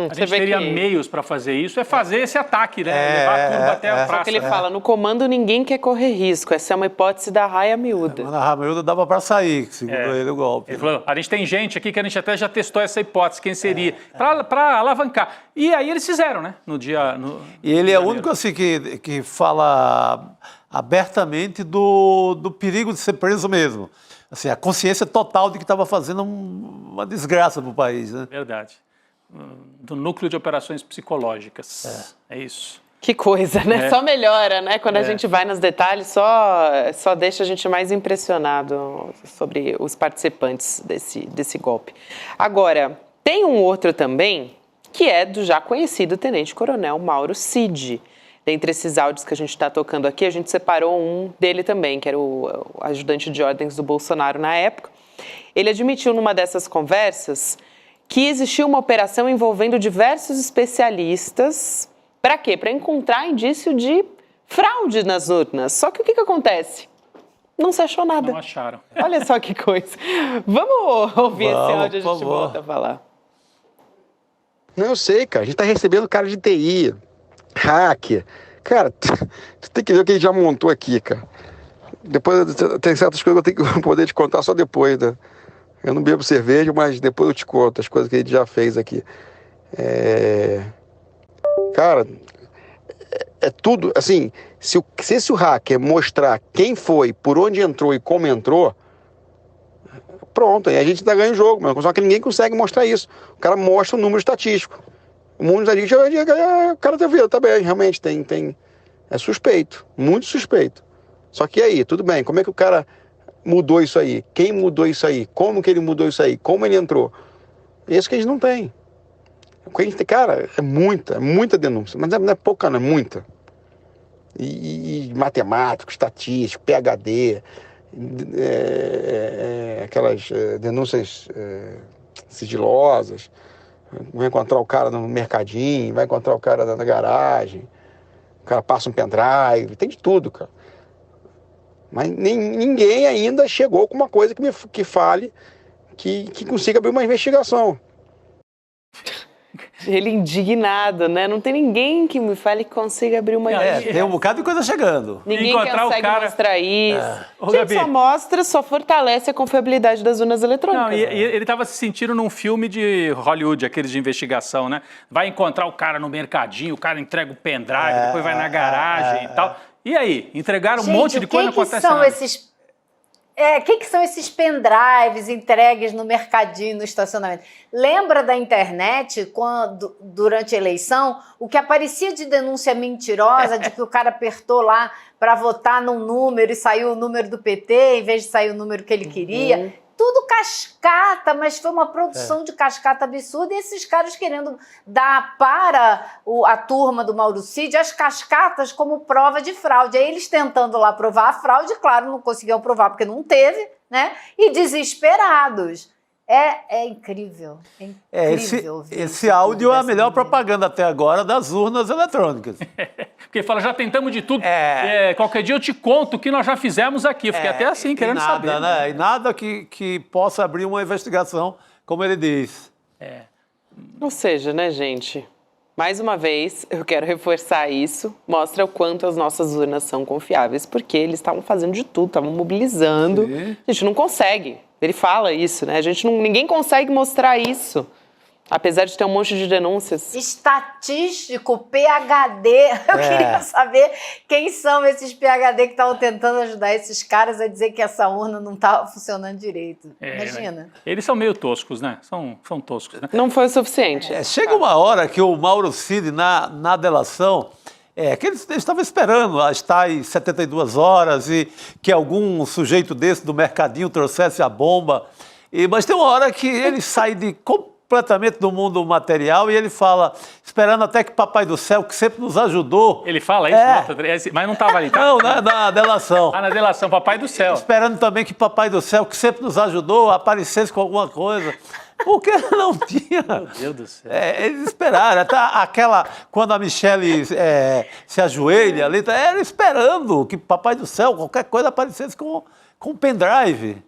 A gente teria meios para fazer isso, fazer esse ataque, né? Levar a turba até a praça. Só que ele fala, no comando ninguém quer correr risco, essa é uma hipótese da raia miúda. Na raia miúda dava para sair, segundo ele, o golpe. Ele falou, a gente tem gente aqui que a gente até já testou essa hipótese, quem seria, para alavancar. E aí eles fizeram, né? E ele é o único assim que fala abertamente do perigo de ser preso mesmo. Assim, a consciência total de que estava fazendo uma desgraça para o país, né? Verdade. Do núcleo de operações psicológicas. É isso. Que coisa, né? Só melhora, né? Quando a gente vai nos detalhes, só deixa a gente mais impressionado sobre os participantes desse golpe. Agora, tem um outro também, que é do já conhecido tenente-coronel Mauro Cid. Dentre esses áudios que a gente está tocando aqui, a gente separou um dele também, que era o ajudante de ordens do Bolsonaro na época. Ele admitiu numa dessas conversas que existiu uma operação envolvendo diversos especialistas. Para quê? Para encontrar indício de fraude nas urnas. Só que o que acontece? Não se achou nada. Não acharam. Olha só que coisa. Vamos ouvir esse áudio e a gente volta a falar. Não, eu sei, cara. A gente tá recebendo cara de TI, hacker. Cara, tu tem que ver o que a gente já montou aqui, cara. Depois tem certas coisas que eu tenho que poder te contar só depois, né? Eu não bebo cerveja, mas depois eu te conto as coisas que a gente já fez aqui. Cara, é tudo, assim, se esse hacker mostrar quem foi, por onde entrou e como entrou, pronto, aí a gente ainda ganha o jogo, mas só que ninguém consegue mostrar isso. O cara mostra o número estatístico. O mundo estatístico, o cara tá bem, realmente é suspeito, muito suspeito. Só que aí, tudo bem, como é que o cara mudou isso aí? Quem mudou isso aí? Como que ele mudou isso aí? Como ele entrou? Isso que a gente não tem. O que a gente tem, cara, é muita denúncia, mas não é pouca, não é muita. E matemático, estatístico, PhD, aquelas denúncias sigilosas. Vai encontrar o cara no mercadinho, vai encontrar o cara na garagem, o cara passa um pendrive, tem de tudo, cara. Mas ninguém ainda chegou com uma coisa que fale que consiga abrir uma investigação. Ele indignado, né? Não tem ninguém que me fale que consiga abrir uma investigação. Tem um bocado de coisa chegando. Ninguém consegue mostrar isso. Gente, só mostra, só fortalece a confiabilidade das urnas eletrônicas. Não, ele estava se sentindo num filme de Hollywood, aqueles de investigação, né? Vai encontrar o cara no mercadinho, o cara entrega o pendrive, depois vai na garagem e tal. E aí? Entregaram um monte de coisa, não acontece nada. O que são esses pendrives entregues no mercadinho, no estacionamento? Lembra da internet, quando, durante a eleição, o que aparecia de denúncia mentirosa, de que o cara apertou lá para votar num número e saiu o número do PT, em vez de sair o número que ele queria? Tudo cascata, mas foi uma produção de cascata absurda, e esses caras querendo dar para a turma do Mauro Cid as cascatas como prova de fraude. Aí eles tentando lá provar a fraude, claro, não conseguiam provar porque não teve, né? E desesperados. É incrível. É incrível. Esse áudio é a melhor propaganda até agora das urnas eletrônicas. Porque fala, já tentamos de tudo. Qualquer dia eu te conto o que nós já fizemos aqui. Eu fiquei até assim, querendo saber. Né? E nada que possa abrir uma investigação, como ele diz. Ou seja, né, gente? Mais uma vez, eu quero reforçar isso. Mostra o quanto as nossas urnas são confiáveis. Porque eles estavam fazendo de tudo, estavam mobilizando. Sim. A gente não consegue. Ele fala isso, né? Ninguém consegue mostrar isso. Apesar de ter um monte de denúncias. Estatístico, PhD. Eu queria saber quem são esses PhD que estavam tentando ajudar esses caras a dizer que essa urna não estava funcionando direito. Imagina. Eles são meio toscos, né? São toscos, né? Não foi o suficiente. Chega uma hora que o Mauro Cid, na delação, que eles estavam esperando as tais 72 horas e que algum sujeito desse do mercadinho trouxesse a bomba. Mas tem uma hora que ele sai completamente do mundo material e ele fala, esperando até que Papai do Céu, que sempre nos ajudou... Ele fala isso? Mas não estava ali, tá? Não, na delação. Na delação, Papai do Céu. Esperando também que Papai do Céu, que sempre nos ajudou, aparecesse com alguma coisa... Porque não tinha. Meu Deus do céu. Eles esperaram. Quando a Michelle se ajoelha ali, era esperando que Papai do Céu, qualquer coisa, aparecesse com um pendrive.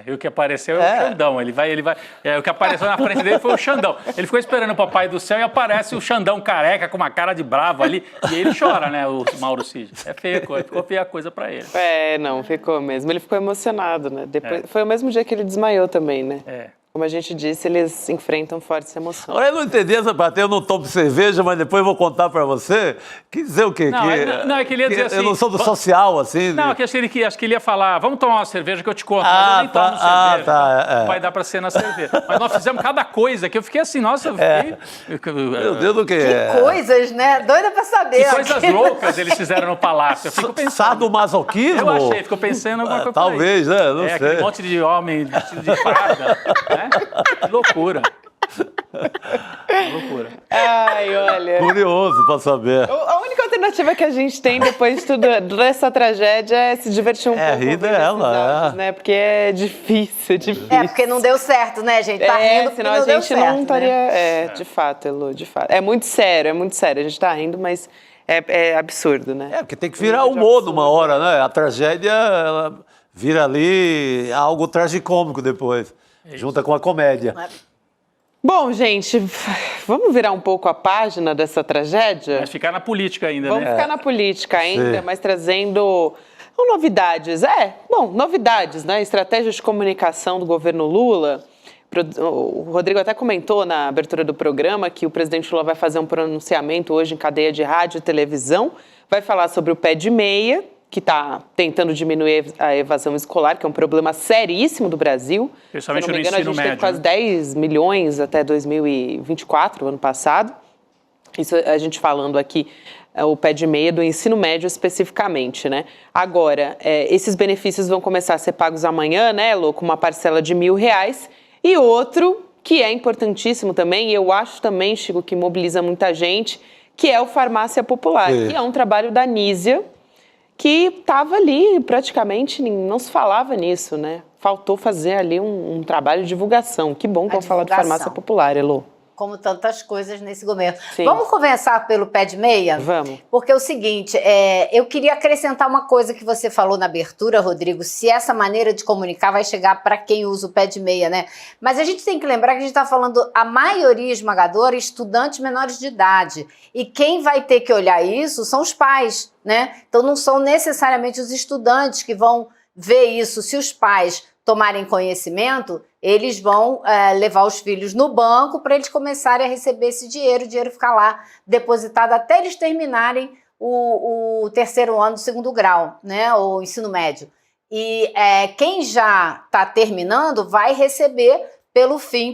E o que apareceu é o Xandão. O que apareceu na frente dele foi o Xandão. Ele ficou esperando o Papai do Céu e aparece o Xandão careca com uma cara de bravo ali. E ele chora, né, o Mauro Cid. É feia a coisa, ficou feia a coisa pra ele. Não, ficou mesmo. Ele ficou emocionado, né? Depois, foi o mesmo dia que ele desmaiou também, né? Como a gente disse, eles enfrentam fortes emoções. Agora, eu não entendi essa parte. Eu não tomo cerveja, mas depois eu vou contar pra você. Quer dizer o quê? Não, é que ele ia dizer assim... Eu não sou do social, assim. Não, acho que ele ia falar, vamos tomar uma cerveja que eu te conto. Mas eu nem tomo cerveja. Vai dar pra ser na cerveja. Mas nós fizemos cada coisa que eu fiquei assim, nossa, eu fiquei... Meu Deus do que Que coisas, né? Doida pra saber. Que coisas loucas eles fizeram no palácio. Eu fico pensando... Sadomasoquismo? Eu achei, fico pensando em alguma coisa. Talvez, né? Não sei. Aquele monte de homem vestido de farda, né? Que loucura. Loucura. Ai, olha. Curioso pra saber. A única alternativa que a gente tem depois de tudo dessa tragédia é se divertir um pouco. Rir dela, né? Porque é difícil. Porque não deu certo, né, gente? Tá rindo porque senão não deu a gente certo, não estaria... né? De fato, Elô, de fato. É muito sério. A gente tá rindo, mas é absurdo, né? Porque tem que virar humor numa hora, né? A tragédia, ela vira ali algo tragicômico depois. Junta com a comédia. Bom, gente, vamos virar um pouco a página dessa tragédia? Mas ficar na política ainda, Vamos ficar na política ainda, mas trazendo novidades. Novidades, né? Estratégia de comunicação do governo Lula. O Rodrigo até comentou na abertura do programa que o presidente Lula vai fazer um pronunciamento hoje em cadeia de rádio e televisão. Vai falar sobre o pé de meia, que está tentando diminuir a evasão escolar, que é um problema seríssimo do Brasil. Principalmente no ensino médio. A gente teve quase 10 milhões até 2024, ano passado. Isso a gente falando aqui, o pé de meia do ensino médio especificamente, né? Agora, esses benefícios vão começar a ser pagos amanhã, né, Lô, com uma parcela de R$1.000. E outro, que é importantíssimo também, e eu acho também, Chico, que mobiliza muita gente, que é o Farmácia Popular, que é um trabalho da Nízia, que estava ali, praticamente não se falava nisso, né? Faltou fazer ali um trabalho de divulgação. Que bom que vamos falar de farmácia popular, Elô. Como tantas coisas nesse governo. Sim. Vamos começar pelo pé de meia? Vamos. Porque é o seguinte, eu queria acrescentar uma coisa que você falou na abertura, Rodrigo, se essa maneira de comunicar vai chegar para quem usa o pé de meia, né? Mas a gente tem que lembrar que a gente está falando, a maioria esmagadora, estudantes menores de idade. E quem vai ter que olhar isso são os pais, né? Então não são necessariamente os estudantes que vão ver isso. Se os pais tomarem conhecimento, eles vão levar os filhos no banco para eles começarem a receber esse dinheiro, o dinheiro ficar lá depositado até eles terminarem o terceiro ano do segundo grau, né, o ensino médio. E quem já está terminando vai receber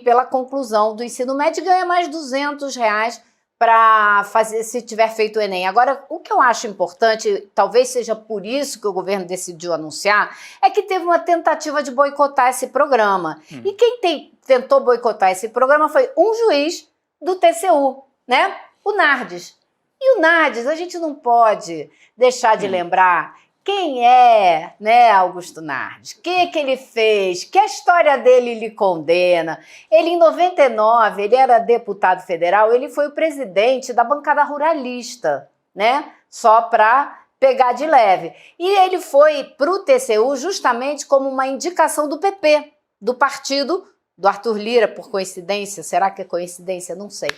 pela conclusão do ensino médio e ganha mais R$200 para fazer, se tiver feito o Enem. Agora, o que eu acho importante, talvez seja por isso que o governo decidiu anunciar, é que teve uma tentativa de boicotar esse programa. E quem tentou boicotar esse programa foi um juiz do TCU, né? O Nardes. E o Nardes, a gente não pode deixar de lembrar quem é, né, Augusto Nardes? O que ele fez? Que a história dele lhe condena? Ele, em 99, ele era deputado federal, ele foi o presidente da bancada ruralista, né? Só para pegar de leve. E ele foi para o TCU justamente como uma indicação do PP, do partido do Arthur Lira, por coincidência. Será que é coincidência? Não sei.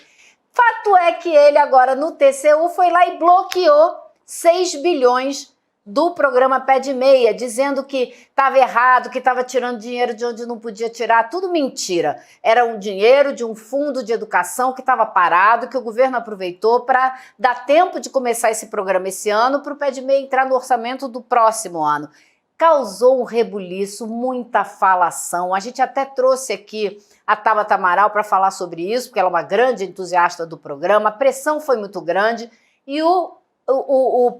Fato é que ele agora no TCU foi lá e bloqueou 6 bilhões do programa Pé de Meia, dizendo que estava errado, que estava tirando dinheiro de onde não podia tirar, tudo mentira. Era um dinheiro de um fundo de educação que estava parado, que o governo aproveitou para dar tempo de começar esse programa esse ano, para o Pé de Meia entrar no orçamento do próximo ano. Causou um rebuliço, muita falação. A gente até trouxe aqui a Tabata Amaral para falar sobre isso, porque ela é uma grande entusiasta do programa, a pressão foi muito grande e o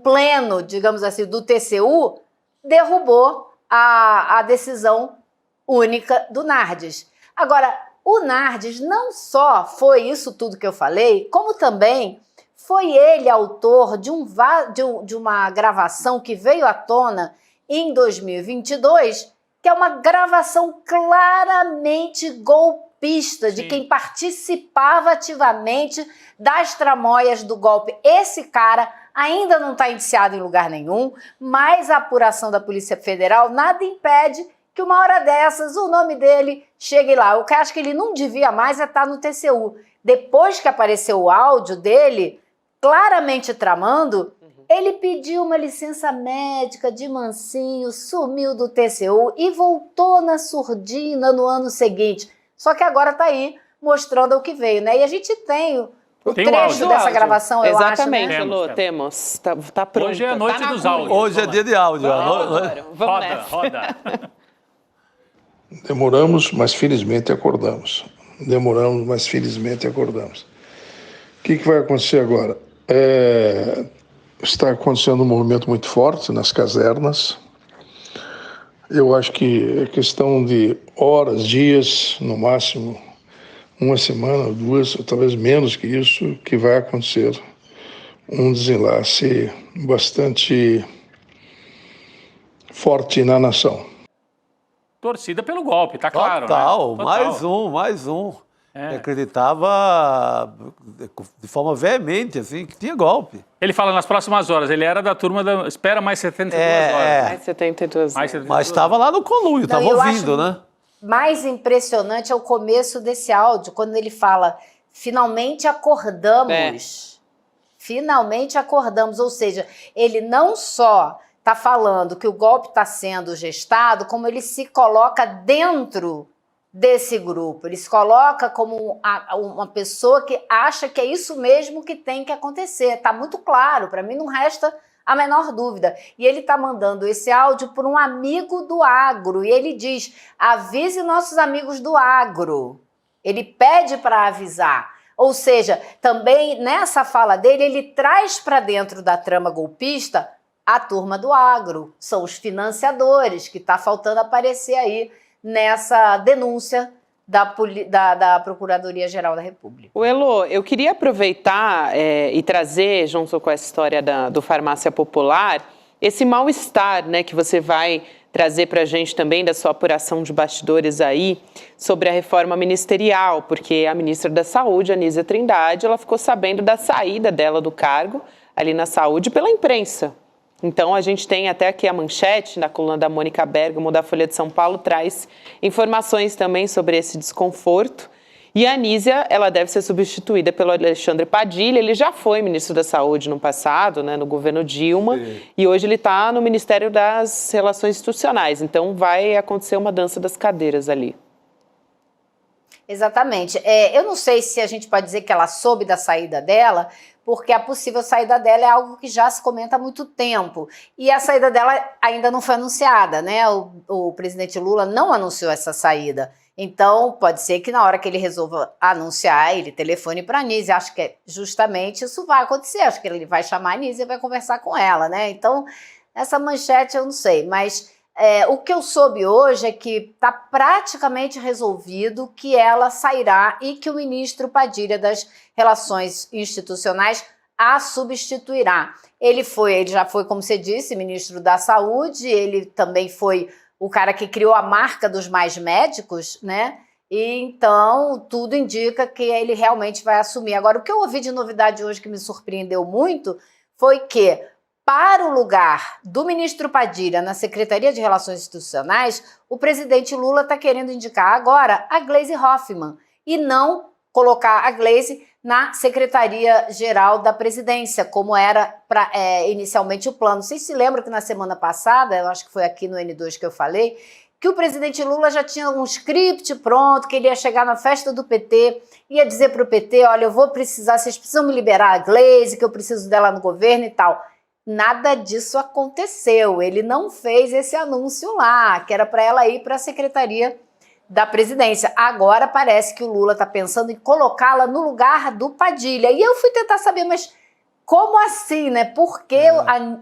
pleno, digamos assim, do TCU derrubou a decisão única do Nardes. Agora, o Nardes não só foi isso tudo que eu falei, como também foi ele autor de uma gravação que veio à tona em 2022, que é uma gravação claramente golpista de quem participava ativamente das tramóias do golpe. Esse cara ainda não está indiciado em lugar nenhum, mas a apuração da Polícia Federal nada impede que que uma hora dessas o nome dele chegue lá. Eu acho que ele não devia mais estar no TCU. Depois que apareceu o áudio dele, claramente tramando, ele pediu uma licença médica de mansinho, sumiu do TCU e voltou na surdina no ano seguinte. Só que agora está aí mostrando o que veio, né? E a gente tem o trecho dessa gravação, eu acho, né? Exatamente, Elô, temos. Tá pronto. Hoje é a noite dos áudios. Hoje é dia de áudio. Vamos nessa. Roda. Demoramos, mas felizmente acordamos. Demoramos, mas felizmente acordamos. O que vai acontecer agora? Está acontecendo um movimento muito forte nas casernas. Eu acho que é questão de horas, dias, no máximo uma semana, 2, ou talvez menos que isso, que vai acontecer um desenlace bastante forte na nação. Torcida pelo golpe, tá claro, Total, né? mais um. Acreditava de forma veemente, assim, que tinha golpe. Ele fala nas próximas horas, ele era da turma da espera mais 72 horas. Mais 72 horas. Mas estava lá no conluio, estava ouvindo, né? Mais impressionante é o começo desse áudio, quando ele fala, finalmente acordamos. Finalmente acordamos, ou seja, ele não só está falando que o golpe está sendo gestado, como ele se coloca dentro desse grupo, ele se coloca como uma pessoa que acha que é isso mesmo que tem que acontecer. Está muito claro, para mim não resta a menor dúvida. E ele está mandando esse áudio por um amigo do agro, e ele diz, avise nossos amigos do agro. Ele pede para avisar. Ou seja, também nessa fala dele, ele traz para dentro da trama golpista a turma do agro, são os financiadores, que está faltando aparecer aí nessa denúncia da Procuradoria-Geral da República. O Elô, eu queria aproveitar e trazer, junto com essa história do Farmácia Popular, esse mal-estar, né, que você vai trazer para a gente também da sua apuração de bastidores aí sobre a reforma ministerial, porque a ministra da Saúde, Anísia Trindade, ela ficou sabendo da saída dela do cargo ali na saúde pela imprensa. Então, a gente tem até aqui a manchete, na coluna da Mônica Bergamo, da Folha de São Paulo, traz informações também sobre esse desconforto. E a Anísia, ela deve ser substituída pelo Alexandre Padilha. Ele já foi ministro da Saúde no passado, né, no governo Dilma, e hoje ele está no Ministério das Relações Institucionais. Então, vai acontecer uma dança das cadeiras ali. Exatamente. Eu não sei se a gente pode dizer que ela soube da saída dela, porque a possível saída dela é algo que já se comenta há muito tempo. E a saída dela ainda não foi anunciada, né? O presidente Lula não anunciou essa saída. Então, pode ser que na hora que ele resolva anunciar, ele telefone para a Anísia. Acho que justamente isso vai acontecer. Acho que ele vai chamar a Anísia e vai conversar com ela, né? Então, essa manchete eu não sei, mas o que eu soube hoje é que está praticamente resolvido que ela sairá e que o ministro Padilha das Relações Institucionais a substituirá. Ele já foi, como você disse, ministro da Saúde, ele também foi o cara que criou a marca dos mais médicos, né? E então tudo indica que ele realmente vai assumir. Agora, o que eu ouvi de novidade hoje que me surpreendeu muito foi que, para o lugar do ministro Padilha na Secretaria de Relações Institucionais, o presidente Lula está querendo indicar agora a Gleisi Hoffmann e não colocar a Gleisi na Secretaria-Geral da Presidência, como era inicialmente o plano. Vocês se lembram que na semana passada, eu acho que foi aqui no N2 que eu falei, que o presidente Lula já tinha um script pronto, que ele ia chegar na festa do PT, ia dizer para o PT, olha, eu vou precisar, vocês precisam me liberar a Gleisi, que eu preciso dela no governo e tal. Nada disso aconteceu, ele não fez esse anúncio lá, que era para ela ir para a Secretaria da Presidência. Agora parece que o Lula está pensando em colocá-la no lugar do Padilha. E eu fui tentar saber, mas como assim, né? Por que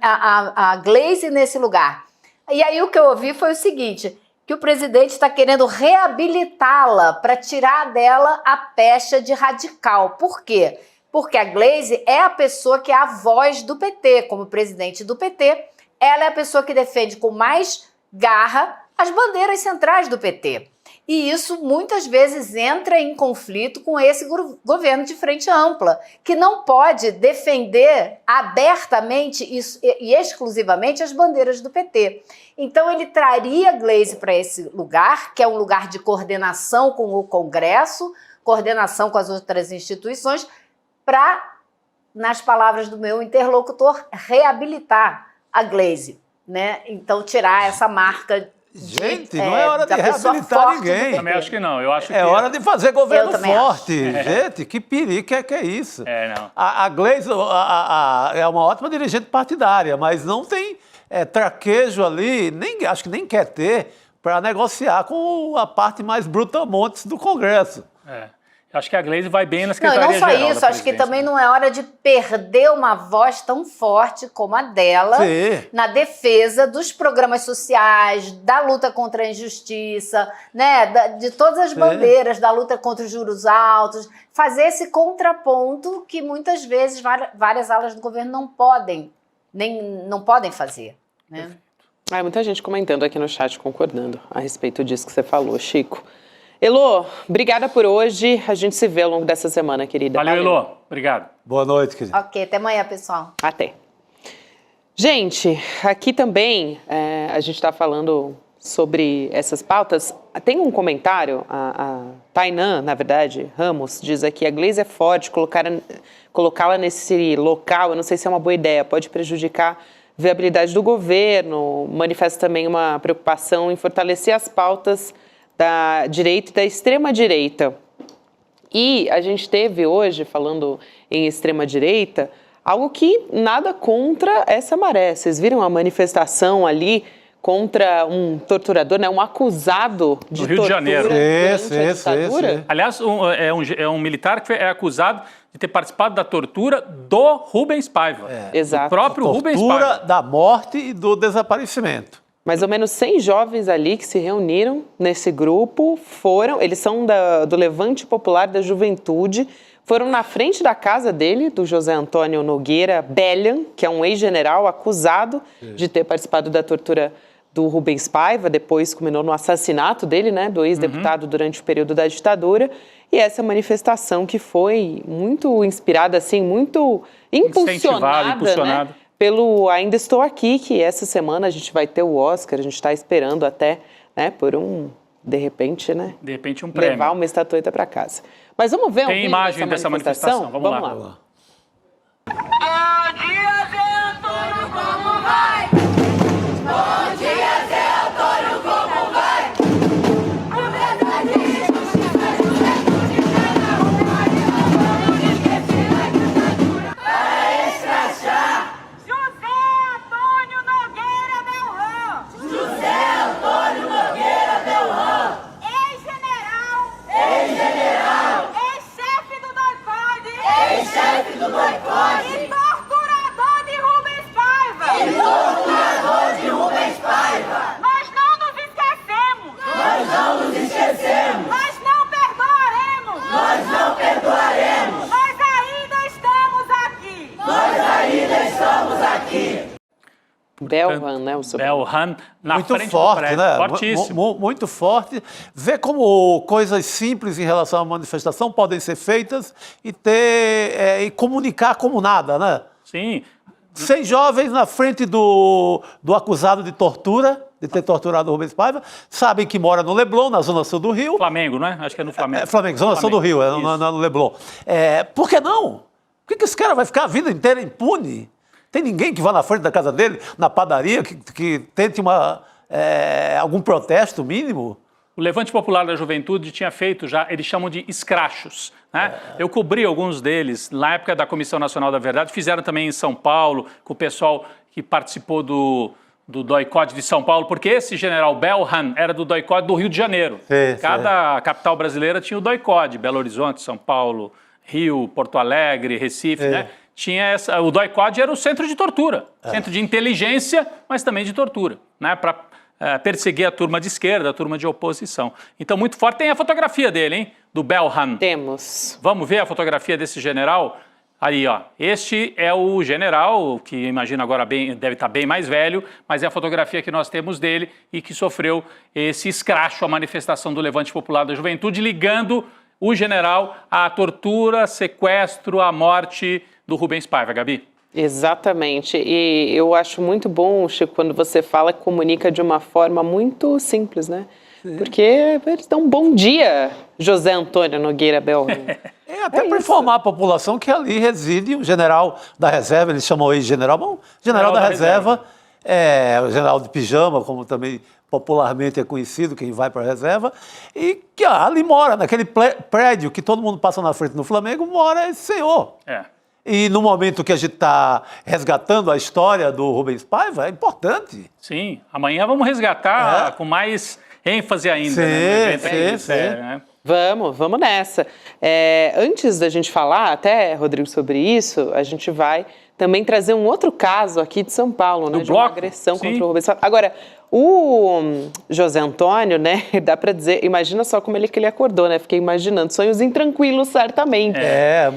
a Gleisi nesse lugar? E aí o que eu ouvi foi o seguinte, que o presidente está querendo reabilitá-la para tirar dela a pecha de radical. Por quê? Porque a Gleisi é a pessoa que é a voz do PT, como presidente do PT, ela é a pessoa que defende com mais garra as bandeiras centrais do PT. E isso muitas vezes entra em conflito com esse governo de frente ampla, que não pode defender abertamente e exclusivamente as bandeiras do PT. Então ele traria Gleisi para esse lugar, que é um lugar de coordenação com o Congresso, coordenação com as outras instituições, para, nas palavras do meu interlocutor, reabilitar a Gleisi, né? Então tirar essa marca. Gente, não é hora de reabilitar ninguém. Também acho que não. Eu acho que é hora de fazer governo forte. É. Gente, que perigo que é isso? Não. A Gleisi é uma ótima dirigente partidária, mas não tem traquejo ali, acho que nem quer ter, para negociar com a parte mais brutamontes do Congresso. Acho que a Gleisi vai bem na Secretaria-Geral. Não, e não só isso, acho que também não é hora de perder uma voz tão forte como a dela na defesa dos programas sociais, da luta contra a injustiça, né, de todas as bandeiras, da luta contra os juros altos, fazer esse contraponto que muitas vezes várias alas do governo não podem fazer, né? Muita gente comentando aqui no chat, concordando a respeito disso que você falou, Chico. Elô, obrigada por hoje. A gente se vê ao longo dessa semana, querida. Valeu, Elô. Obrigado. Boa noite, querida. Ok, até amanhã, pessoal. Até. Gente, aqui também a gente está falando sobre essas pautas. Tem um comentário, a Tainã, na verdade, Ramos, diz aqui, a Gleisi é forte, colocá-la nesse local, eu não sei se é uma boa ideia, pode prejudicar a viabilidade do governo, manifesta também uma preocupação em fortalecer as pautas da direita e da extrema-direita. E a gente teve hoje, falando em extrema-direita, algo que nada contra essa maré. Vocês viram a manifestação ali contra um torturador, né, um acusado de tortura no Rio de Janeiro. Durante a ditadura? Aliás, é um militar que é acusado de ter participado da tortura do Rubens Paiva. Exato. O próprio Rubens Paiva. Tortura, da morte e do desaparecimento. Mais ou menos 100 jovens ali que se reuniram nesse grupo, eles são do Levante Popular da Juventude, foram na frente da casa dele, do José Antônio Nogueira Bellian, que é um ex-general acusado de ter participado da tortura do Rubens Paiva, depois culminou no assassinato dele, né, do ex-deputado durante o período da ditadura, e essa manifestação que foi muito inspirada, assim, muito impulsionada, né, pelo Ainda Estou Aqui, que essa semana a gente vai ter o Oscar, a gente está esperando até, né, por de repente, um prêmio. Levar uma estatueta para casa. Mas vamos ver Tem imagem dessa manifestação? Vamos lá. Bom dia, Zé Antônio, como vai? Bom dia, Zé Antônio, como vai? A verdade é justiça, juventude, cada um vamos esquecer a ditadura para escrachar. José Antônio Nogueira Belran. José Antônio Nogueira Belran. Ex-general. Ex-chefe do DOI-CODE. Ex-chefe do DOI-CODE. E torturador de Rubens Paiva. E torturador de Rubens Paiva. Nós não nos esquecemos. Nós não nos esquecemos. Nós não perdoaremos. Nós não perdoaremos. Nós ainda estamos aqui. Nós ainda estamos aqui. Belran, né? Belran, na muito frente forte, do prédio, né? Fortíssimo. Muito forte. Vê como coisas simples em relação à manifestação podem ser feitas e comunicar como nada, né? Sim. 100 jovens na frente do acusado de tortura, de ter torturado o Rubens Paiva, sabem que mora no Leblon, na zona sul do Rio. Flamengo, né? Acho que é no Flamengo. Flamengo, zona sul do Rio, no Leblon. Por que não? Por que esse cara vai ficar a vida inteira impune? Tem ninguém que vá na frente da casa dele, na padaria, que tente algum protesto mínimo? O Levante Popular da Juventude tinha feito já, eles chamam de escrachos, né? Eu cobri alguns deles na época da Comissão Nacional da Verdade, fizeram também em São Paulo, com o pessoal que participou do DOI-CODE de São Paulo, porque esse general Belran era do DOI-CODE do Rio de Janeiro. Cada capital brasileira tinha o DOI-CODE, Belo Horizonte, São Paulo, Rio, Porto Alegre, Recife, né? O DOI-CODE era o centro de tortura, centro de inteligência, mas também de tortura, né? Para perseguir a turma de esquerda, a turma de oposição. Então, muito forte. Tem a fotografia dele, hein? Do Belran. Temos. Vamos ver a fotografia desse general? Aí, ó, este é o general, que imagino agora deve estar bem mais velho, mas é a fotografia que nós temos dele e que sofreu esse escracho à manifestação do Levante Popular da Juventude, ligando o general à tortura, sequestro, à morte do Rubens Paiva, Gabi. Exatamente, e eu acho muito bom, Chico, quando você fala que comunica de uma forma muito simples, né? Porque eles dão um bom dia, José Antônio Nogueira Bello. Até para informar a população que ali reside um general da reserva, eles chamam ele de general, bom, general da reserva, o general de pijama, como também popularmente é conhecido, quem vai para a reserva, e que ali mora, naquele prédio que todo mundo passa na frente no Flamengo, mora esse senhor. E no momento que a gente está resgatando a história do Rubens Paiva, é importante. Sim, amanhã vamos resgatar com mais ênfase ainda. Né? Vamos nessa. Antes da gente falar, até, Rodrigo, sobre isso, a gente vai também trazer um outro caso aqui de São Paulo, né? De uma agressão contra o Rubens Paiva. Agora, o José Antônio, né, dá para dizer, imagina só como que ele acordou, né? Fiquei imaginando, sonhos intranquilos, certamente.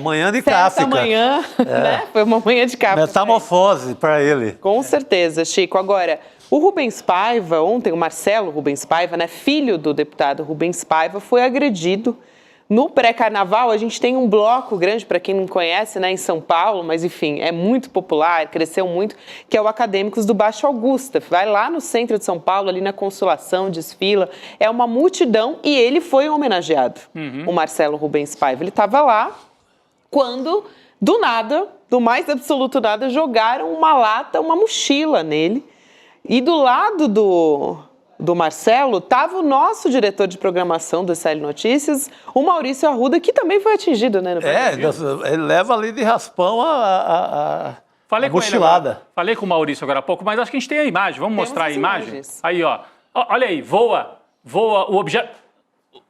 Manhã de Kafka. Manhã, né? Foi uma manhã de Kafka. Metamorfose para ele. Com certeza, Chico. Agora, o Rubens Paiva, ontem o Marcelo Rubens Paiva, né, filho do deputado Rubens Paiva, foi agredido. No pré-carnaval, a gente tem um bloco grande, para quem não conhece, né, em São Paulo, mas enfim, é muito popular, cresceu muito, que é o Acadêmicos do Baixo Augusta. Vai lá no centro de São Paulo, ali na Consolação, desfila, é uma multidão e ele foi homenageado, o Marcelo Rubens Paiva. Ele estava lá quando, do nada, do mais absoluto nada, jogaram uma lata, uma mochila nele. E do lado do Marcelo estava o nosso diretor de programação do SL Notícias, o Maurício Arruda, que também foi atingido, né? Ele leva ali de raspão a mochilada. Falei com o Maurício agora há pouco, mas acho que a gente tem a imagem. Vamos mostrar a imagem? Imagens. Aí, ó. Olha aí, voa o objeto.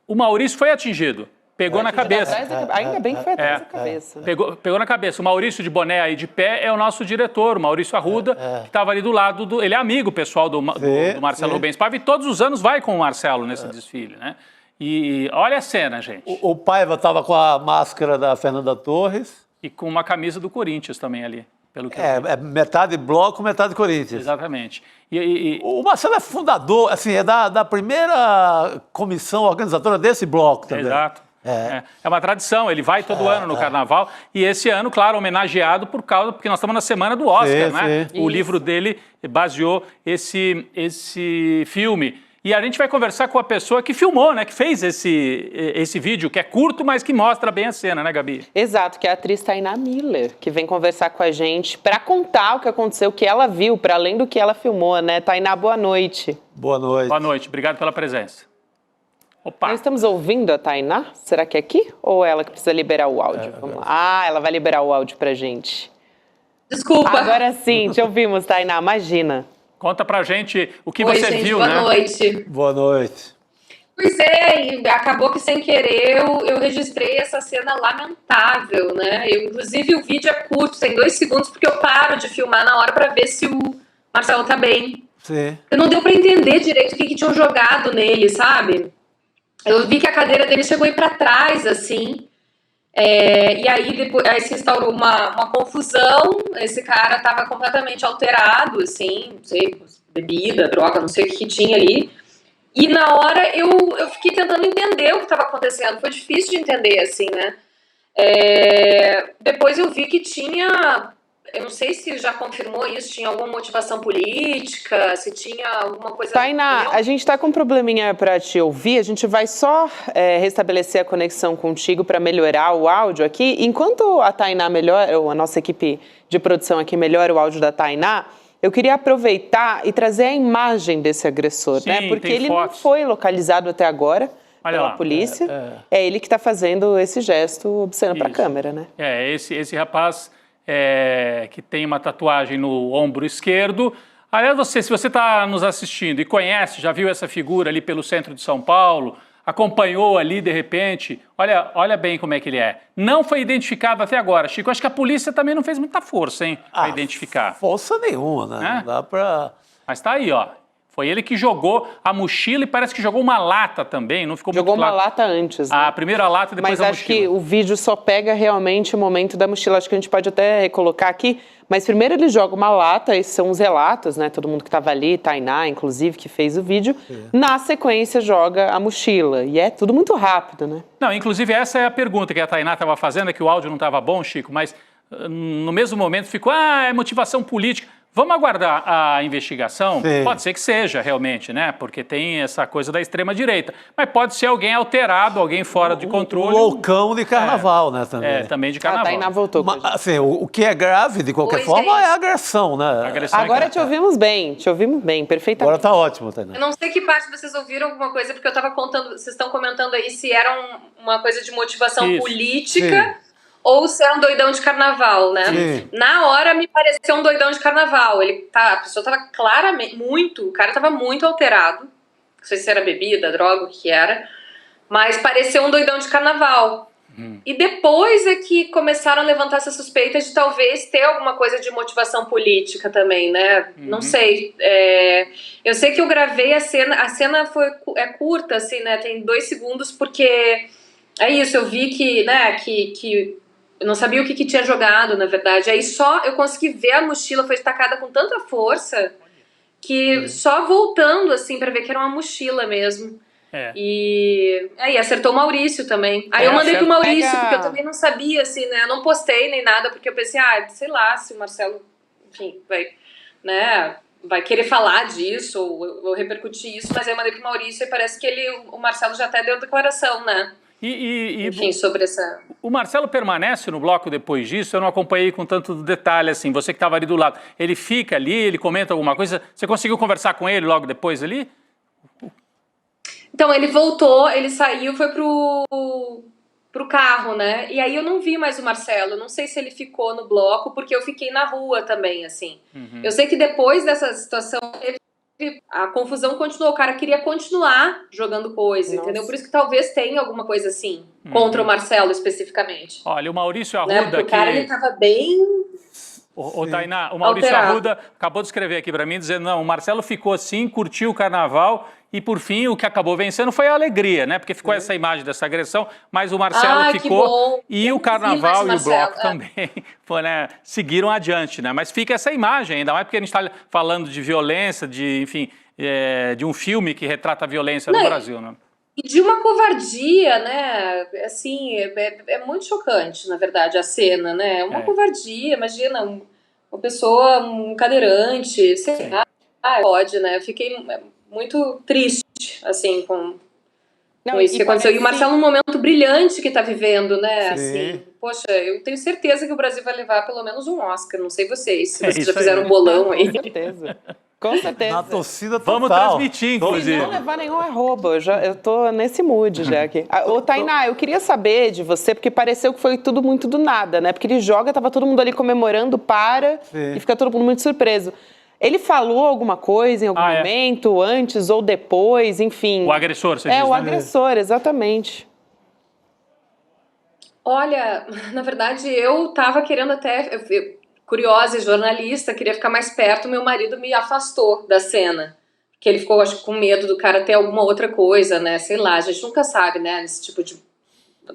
O Maurício foi atingido. Pegou na cabeça. Ainda bem que foi atrás da cabeça. Pegou na cabeça. O Maurício de boné aí de pé é o nosso diretor, o Maurício Arruda, que estava ali do lado do... Ele é amigo pessoal do Marcelo Rubens Paiva e todos os anos vai com o Marcelo nesse desfile, né? E olha a cena, gente. O Paiva estava com a máscara da Fernanda Torres. E com uma camisa do Corinthians também ali. Pelo que metade bloco, metade Corinthians. Exatamente. O Marcelo é fundador, assim, é da primeira comissão organizadora desse bloco também. Exato. É uma tradição, ele vai todo ano no Carnaval e esse ano, claro, homenageado porque nós estamos na semana do Oscar, né? O livro dele baseou esse filme. E a gente vai conversar com a pessoa que filmou, né? Que fez esse vídeo, que é curto, mas que mostra bem a cena, né, Gabi? Exato, que é a atriz Tainá Miller, que vem conversar com a gente para contar o que aconteceu, o que ela viu, para além do que ela filmou, né? Tainá, boa noite. Boa noite. Boa noite, obrigado pela presença. Opa. Nós estamos ouvindo a Tainá? Será que é aqui? Ou ela que precisa liberar o áudio? Vamos lá. Ela vai liberar o áudio pra gente. Desculpa. Agora sim, te ouvimos, Tainá, imagina. Conta pra gente o que você viu, boa né? Boa noite. Boa noite. Pois é, e acabou que sem querer eu registrei essa cena lamentável, né? Inclusive o vídeo é curto, tem 2 segundos, porque eu paro de filmar na hora pra ver se o Marcelo tá bem. Sim. Não deu pra entender direito o que tinham jogado nele, sabe? Eu vi que a cadeira dele chegou a ir pra trás, assim, e aí depois se instaurou uma confusão, esse cara tava completamente alterado, assim, não sei, bebida, droga, não sei o que tinha ali, e na hora eu fiquei tentando entender o que estava acontecendo, foi difícil de entender, assim, né, depois eu vi que tinha... Eu não sei se já confirmou isso, tinha alguma motivação política, se tinha alguma coisa... Tainá, a gente está com um probleminha para te ouvir, a gente vai só restabelecer a conexão contigo para melhorar o áudio aqui. Enquanto a Tainá melhora, ou a nossa equipe de produção aqui melhora o áudio da Tainá, eu queria aproveitar e trazer a imagem desse agressor, né? Porque ele não foi localizado até agora pela polícia. É ele que está fazendo esse gesto obsceno para a câmera, né? Esse rapaz... que tem uma tatuagem no ombro esquerdo. Aliás, se você está nos assistindo e conhece, já viu essa figura ali pelo centro de São Paulo, acompanhou ali de repente, olha bem como é que ele é. Não foi identificado até agora, Chico. Acho que a polícia também não fez muita força, hein, para identificar. Força nenhuma, né? Não dá para... Mas tá aí, ó. Foi ele que jogou a mochila e parece que jogou uma lata também, não ficou Jogou muito claro. uma lata antes, né? A primeira lata e depois Mas a acho mochila. que o vídeo só pega realmente o momento da mochila. Acho que a gente pode até recolocar aqui. Mas primeiro ele joga uma lata, esses são os relatos, né? Todo mundo que estava ali, Tainá, inclusive, que fez o vídeo. Na sequência, joga a mochila. E é tudo muito rápido, né? Não, inclusive essa é a pergunta que a Tainá estava fazendo, é que o áudio não estava bom, Chico, mas no mesmo momento ficou, é motivação política. Vamos aguardar a investigação? Sim. Pode ser que seja, realmente, né? Porque tem essa coisa da extrema-direita. Mas pode ser alguém alterado, alguém fora de controle. Um loucão de carnaval, né? Também. Também de carnaval. A Tainá voltou. Mas, assim, o que é grave, de qualquer forma, é a agressão, né? Agora te ouvimos bem, perfeitamente. Agora tá ótimo, Tainá. Eu não sei que parte vocês ouviram alguma coisa, porque eu tava contando, vocês estão comentando aí se era uma coisa de motivação política ou se era um doidão de carnaval, né? Sim. Na hora me pareceu um doidão de carnaval. A pessoa tava claramente, o cara tava muito alterado. Não sei se era bebida, droga, o que era. Mas pareceu um doidão de carnaval. E depois é que começaram a levantar essa suspeita de talvez ter alguma coisa de motivação política também, né? Não sei. Eu sei que eu gravei a cena é curta, assim, né? Tem 2 segundos, porque é isso, eu vi que, né, que eu não sabia o que tinha jogado, na verdade. Aí só eu consegui ver a mochila, foi tacada com tanta força que só voltando, assim, pra ver que era uma mochila mesmo. E aí acertou o Maurício também. Aí eu mandei pro Maurício, porque eu também não sabia, assim, né? Eu não postei nem nada, porque eu pensei, sei lá, se o Marcelo, enfim, vai querer falar disso, ou repercutir isso, mas aí eu mandei pro Maurício e parece que o Marcelo já até deu declaração, né? Enfim, sobre essa... O Marcelo permanece no bloco depois disso? Eu não acompanhei com tanto detalhe assim. Você que estava ali do lado. Ele fica ali, ele comenta alguma coisa? Você conseguiu conversar com ele logo depois ali? Então, ele voltou, ele saiu, foi pro carro, né? E aí eu não vi mais o Marcelo. Não sei se ele ficou no bloco, porque eu fiquei na rua também, assim. Eu sei que depois dessa situação... A confusão continuou, o cara queria continuar jogando coisa, entendeu? Por isso que talvez tenha alguma coisa assim, contra o Marcelo especificamente. Olha, o Maurício Né? Arruda... Porque o cara, ele tava bem... Tainá, o Maurício alterado. Arruda acabou de escrever aqui para mim, dizendo, não, o Marcelo ficou assim, curtiu o carnaval e, por fim, o que acabou vencendo foi a alegria, né? Porque ficou essa imagem dessa agressão, mas o Marcelo ficou e o carnaval e o bloco também seguiram adiante, né? Mas fica essa imagem, ainda mais porque a gente está falando de violência, de um filme que retrata a violência no Brasil, né? E de uma covardia, né? Assim, é muito chocante, na verdade, a cena, né? É uma covardia, imagina, uma pessoa, um cadeirante, sei lá, pode, né? Eu fiquei muito triste, assim, com isso que aconteceu. E o Marcelo, um momento brilhante que tá vivendo, né? Assim, poxa, eu tenho certeza que o Brasil vai levar pelo menos um Oscar, não sei vocês, se vocês já fizeram um bolão aí. Com certeza. Com certeza. Na torcida total. Vamos transmitir, inclusive. Se não levar nenhum arroba, eu tô nesse mood já aqui. Ô, Tainá, eu queria saber de você, porque pareceu que foi tudo muito do nada, né? Porque ele joga, tava todo mundo ali comemorando, e fica todo mundo muito surpreso. Ele falou alguma coisa em algum momento, antes ou depois, enfim. O agressor, você diz, o né? agressor, exatamente. Olha, na verdade, eu tava querendo até... curiosa e jornalista, queria ficar mais perto, meu marido me afastou da cena. Porque ele ficou, acho que, com medo do cara ter alguma outra coisa, né? Sei lá, a gente nunca sabe, né? Esse tipo de...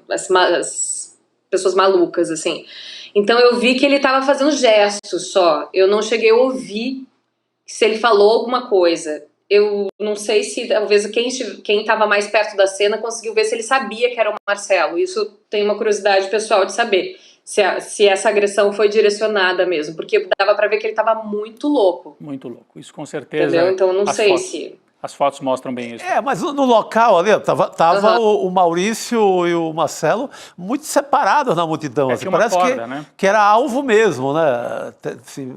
As pessoas malucas, assim. Então eu vi que ele tava fazendo gestos só. Eu não cheguei a ouvir se ele falou alguma coisa. Eu não sei se, talvez, quem tava mais perto da cena conseguiu ver se ele sabia que era o Marcelo. Isso tem uma curiosidade pessoal de saber. Se essa agressão foi direcionada mesmo, porque dava pra ver que ele tava muito louco. Muito louco, isso com certeza. Entendeu? Então não sei se... As fotos mostram bem isso. Mas no local ali, tava o Maurício e o Marcelo muito separados na multidão. Assim, parece corda, né? que era alvo mesmo, né?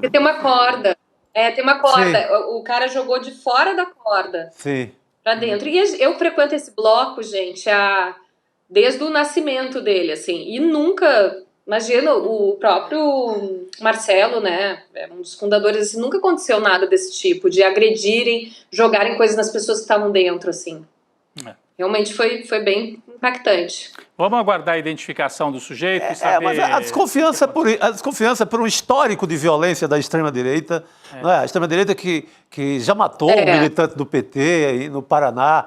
Tem uma corda. Tem uma corda. O cara jogou de fora da corda. Sim. Pra dentro. E eu frequento esse bloco, gente, desde o nascimento dele, assim. E nunca... Imagina, o próprio Marcelo, né, um dos fundadores, assim, nunca aconteceu nada desse tipo, de agredirem, jogarem coisas nas pessoas que estavam dentro, assim. Realmente foi bem impactante. Vamos aguardar a identificação do sujeito e saber... Mas a desconfiança por um histórico de violência da extrema-direita, não é? A extrema-direita que já matou um militante do PT aí no Paraná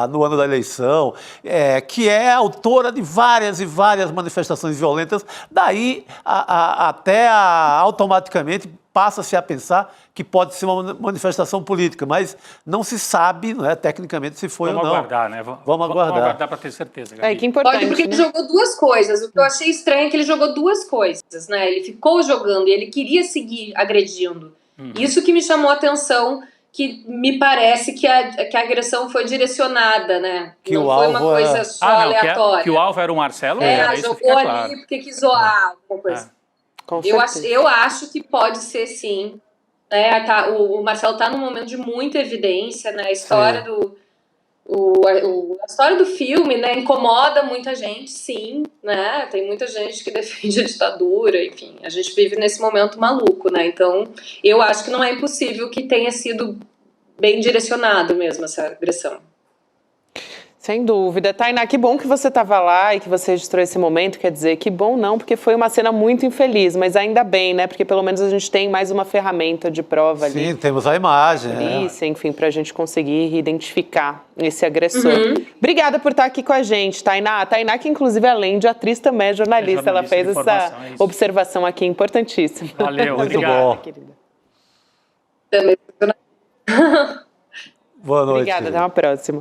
no ano da eleição, que é autora de várias e várias manifestações violentas, daí até automaticamente passa-se a pensar que pode ser uma manifestação política, mas não se sabe, não é, tecnicamente, se foi ou não. Vamos aguardar, né? Vamos aguardar. Vamos aguardar para ter certeza, Gabi. Que importante, Pode, porque ele jogou duas coisas. O que eu achei estranho é que ele jogou duas coisas, né? Ele ficou jogando e ele queria seguir agredindo. Isso que me chamou a atenção, que me parece que a agressão foi direcionada, né? Que não o foi uma alvo coisa só aleatória. Que o alvo era o Marcelo? Jogou ali porque quis zoar alguma coisa. Eu acho que pode ser, sim. O Marcelo está num momento de muita evidência, né? A história a história do filme, né, incomoda muita gente, sim, né? Tem muita gente que defende a ditadura, enfim, a gente vive nesse momento maluco, né? Então, eu acho que não é impossível que tenha sido bem direcionado mesmo essa agressão. Sem dúvida. Tainá, que bom que você estava lá e que você registrou esse momento, quer dizer, que bom não, porque foi uma cena muito infeliz, mas ainda bem, né, porque pelo menos a gente tem mais uma ferramenta de prova ali. Sim, temos a imagem. Polícia, enfim, para a gente conseguir identificar esse agressor. Obrigada por estar aqui com a gente, Tainá. Tainá, que inclusive, além de atriz, também é jornalista, ela fez essa observação aqui importantíssima. Valeu, muito bom. Querida. Boa noite. Obrigada, até uma próxima.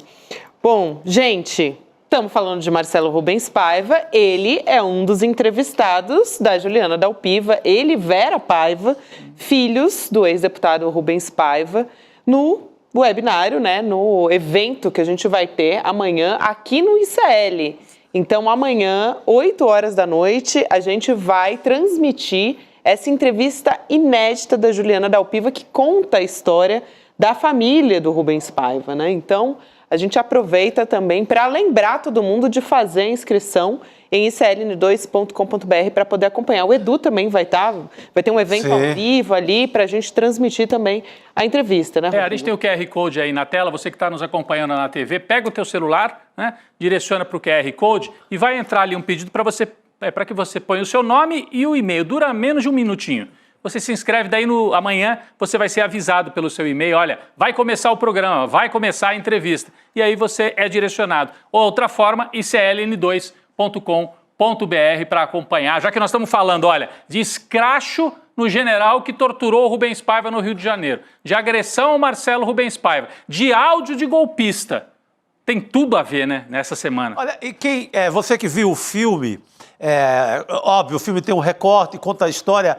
Bom, gente, estamos falando de Marcelo Rubens Paiva, ele é um dos entrevistados da Juliana Dalpiva, ele e Vera Paiva, filhos do ex-deputado Rubens Paiva, no webinário, né, no evento que a gente vai ter amanhã aqui no ICL. Então, amanhã, 8 horas da noite, a gente vai transmitir essa entrevista inédita da Juliana Dalpiva, que conta a história da família do Rubens Paiva, né? Então, a gente aproveita também para lembrar todo mundo de fazer a inscrição em icln2.com.br para poder acompanhar. O Edu também vai ter um evento ao vivo ali para a gente transmitir também a entrevista, né? A gente tem o QR Code aí na tela, você que está nos acompanhando na TV, pega o teu celular, né, direciona para o QR Code e vai entrar ali um pedido para que você ponha o seu nome e o e-mail. Dura menos de um minutinho. Você se inscreve, daí amanhã você vai ser avisado pelo seu e-mail, olha, vai começar o programa, vai começar a entrevista. E aí você é direcionado. Outra forma, icln2.com.br para acompanhar, já que nós estamos falando, olha, de escracho no general que torturou o Rubens Paiva no Rio de Janeiro, de agressão ao Marcelo Rubens Paiva, de áudio de golpista. Tem tudo a ver, né, nessa semana. Olha, e você que viu o filme... óbvio, o filme tem um recorte, conta a história,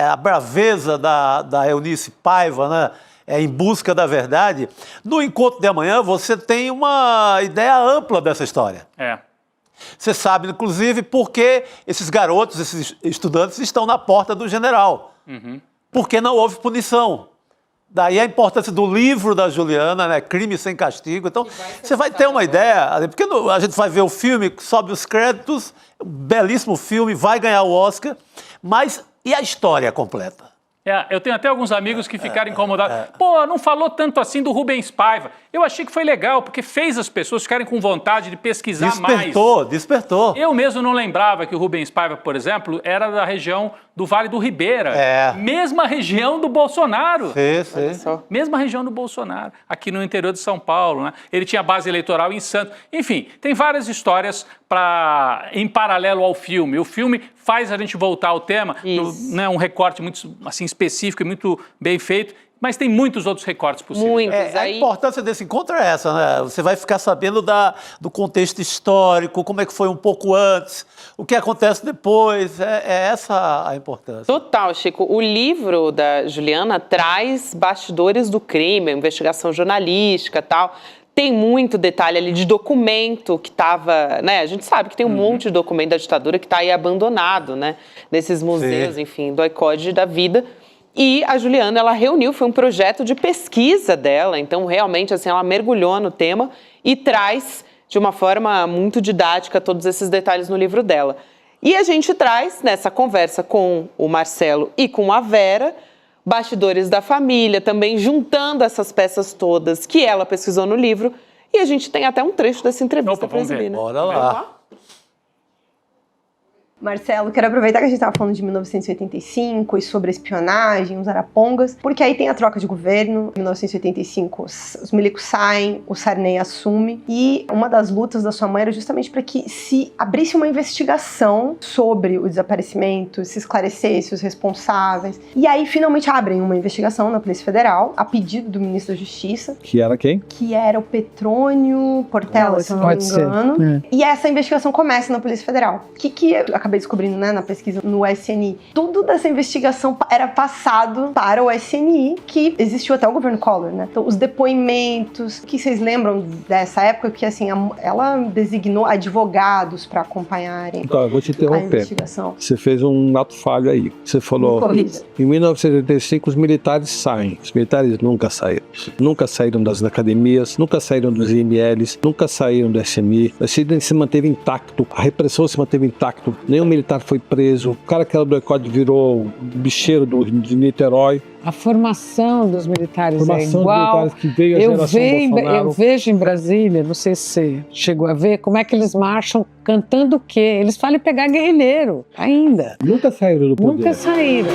a braveza da Eunice Paiva, né? Em busca da verdade. No encontro de amanhã, você tem uma ideia ampla dessa história. Você sabe, inclusive, por que esses garotos, esses estudantes, estão na porta do general. Porque não houve punição. Daí a importância do livro da Juliana, né? Crime Sem Castigo. Então, você vai ter uma ideia, porque a gente vai ver o filme, sobe os créditos, um belíssimo filme, vai ganhar o Oscar, mas e a história completa? Eu tenho até alguns amigos que ficaram incomodados. Pô, não falou tanto assim do Rubens Paiva. Eu achei que foi legal, porque fez as pessoas ficarem com vontade de pesquisar mais. Despertou. Eu mesmo não lembrava que o Rubens Paiva, por exemplo, era da região do Vale do Ribeira. Mesma região do Bolsonaro. Mesma região do Bolsonaro, aqui no interior de São Paulo, né? Ele tinha base eleitoral em Santos. Enfim, tem várias histórias em paralelo ao filme. O filme faz a gente voltar ao tema, né, um recorte muito assim, específico e muito bem feito, mas tem muitos outros recortes possíveis. A importância desse encontro é essa, né? Você vai ficar sabendo do contexto histórico, como é que foi um pouco antes, o que acontece depois, é essa a importância. Total, Chico. O livro da Juliana traz bastidores do crime, investigação jornalística e tal. Tem muito detalhe ali de documento que estava, né? A gente sabe que tem um monte de documento da ditadura que está aí abandonado, né? Nesses museus, enfim, do ICOD da vida. E a Juliana, ela reuniu, foi um projeto de pesquisa dela, então realmente, assim, ela mergulhou no tema e traz de uma forma muito didática todos esses detalhes no livro dela. E a gente traz, nessa conversa com o Marcelo e com a Vera, bastidores da família, também juntando essas peças todas que ela pesquisou no livro E a gente tem até um trecho dessa entrevista para exibir, né? Bora lá. Marcelo, quero aproveitar que a gente estava falando de 1985 e sobre espionagem, os arapongas, porque aí tem a troca de governo. Em 1985, os milicos saem, o Sarney assume, e uma das lutas da sua mãe era justamente para que se abrisse uma investigação sobre o desaparecimento, se esclarecesse os responsáveis. E aí, finalmente, abrem uma investigação na Polícia Federal, a pedido do ministro da Justiça. Que era quem? Que era o Petrônio Portela, se não me engano. E essa investigação começa na Polícia Federal. O que eu acabei descobrindo, né, na pesquisa no SNI, tudo dessa investigação era passado para o SNI, que existiu até o governo Collor, né? Então, os depoimentos, que vocês lembram dessa época, que assim, ela designou advogados para acompanharem então, eu vou te interromper. A investigação. Você fez um ato falho aí. Você falou, em 1985 os militares saem. Os militares nunca saíram. Nunca saíram das academias, nunca saíram dos IMLs, nunca saíram do SNI. O SNI se manteve intacto, a repressão se manteve intacto. Nenhum militar foi preso, o cara que era do boicote virou bicheiro de Niterói. A formação dos militares é igual. Dos militares que veio a geração Bolsonaro. Eu vejo em Brasília, não sei se você chegou a ver, como é que eles marcham cantando o quê? Eles falam pegar guerrilheiro, ainda. Nunca saíram do poder. Nunca saíram.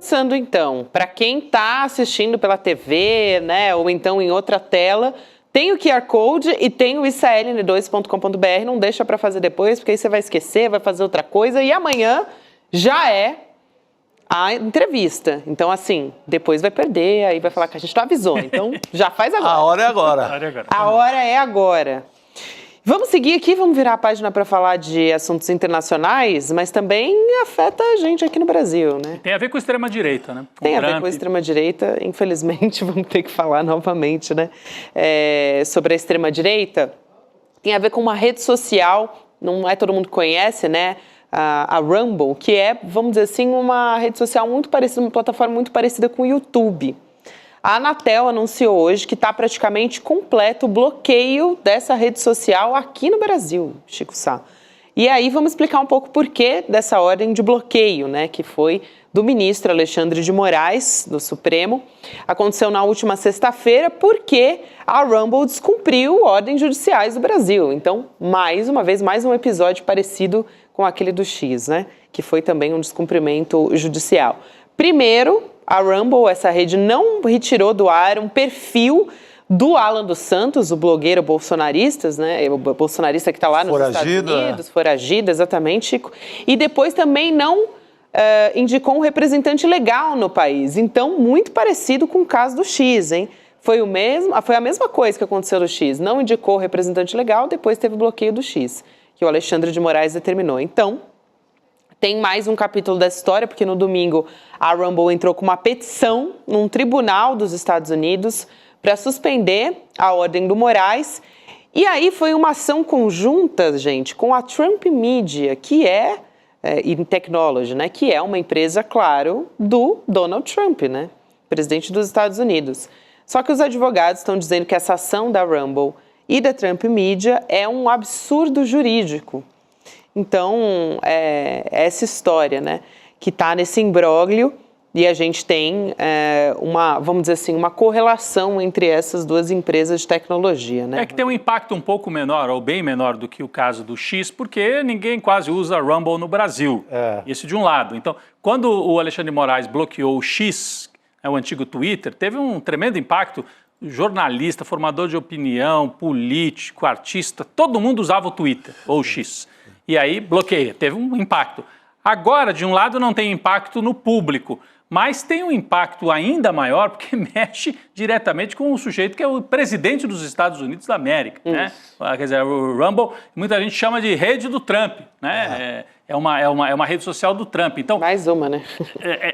Pensando então, para quem está assistindo pela TV, né, ou então em outra tela, tem o QR Code e tem o iceln2.com.br, não deixa para fazer depois, porque aí você vai esquecer, vai fazer outra coisa, e amanhã já é a entrevista. Então, assim, depois vai perder, aí vai falar que a gente não avisou, então já faz agora. A hora é agora. A hora é agora. Vamos seguir aqui, vamos virar a página para falar de assuntos internacionais, mas também afeta a gente aqui no Brasil, né? Tem a ver com a extrema-direita, né? Tem a ver com a extrema-direita, infelizmente vamos ter que falar novamente, né? Sobre a extrema-direita. Tem a ver com uma rede social, não é todo mundo que conhece, né? A Rumble, que é, vamos dizer assim, uma rede social muito parecida, uma plataforma muito parecida com o YouTube. A Anatel anunciou hoje que está praticamente completo o bloqueio dessa rede social aqui no Brasil, Chico Sá. E aí vamos explicar um pouco por que dessa ordem de bloqueio, né, que foi do ministro Alexandre de Moraes, do Supremo. Aconteceu na última sexta-feira porque a Rumble descumpriu ordens judiciais do Brasil. Então, mais uma vez, mais um episódio parecido com aquele do X, né, que foi também um descumprimento judicial. Primeiro, a Rumble, essa rede, não retirou do ar um perfil do Alan dos Santos, o blogueiro bolsonarista, né? O bolsonarista que está lá nos Estados Unidos, foragido, exatamente, Chico. E depois também não indicou um representante legal no país. Então, muito parecido com o caso do X, hein? Foi a mesma coisa que aconteceu no X. Não indicou o representante legal, depois teve o bloqueio do X, que o Alexandre de Moraes determinou. Então, tem mais um capítulo dessa história, porque no domingo a Rumble entrou com uma petição num tribunal dos Estados Unidos para suspender a ordem do Moraes. E aí foi uma ação conjunta, gente, com a Trump Media, que é Technology, né, que é uma empresa, claro, do Donald Trump, né, presidente dos Estados Unidos. Só que os advogados estão dizendo que essa ação da Rumble e da Trump Media é um absurdo jurídico. Então, essa história, né, que está nesse imbróglio, e a gente tem vamos dizer assim, uma correlação entre essas duas empresas de tecnologia, né? É que tem um impacto um pouco menor, ou bem menor do que o caso do X, porque ninguém quase usa Rumble no Brasil. Isso de um lado. Então, quando o Alexandre de Moraes bloqueou o X, o antigo Twitter, teve um tremendo impacto. Jornalista, formador de opinião, político, artista, todo mundo usava o Twitter, ou o X. E aí bloqueia, teve um impacto. Agora, de um lado, não tem impacto no público, mas tem um impacto ainda maior porque mexe diretamente com o sujeito que é o presidente dos Estados Unidos da América. Né? Quer dizer, o Rumble, muita gente chama de rede do Trump, né? É uma rede social do Trump. Então, mais uma, né?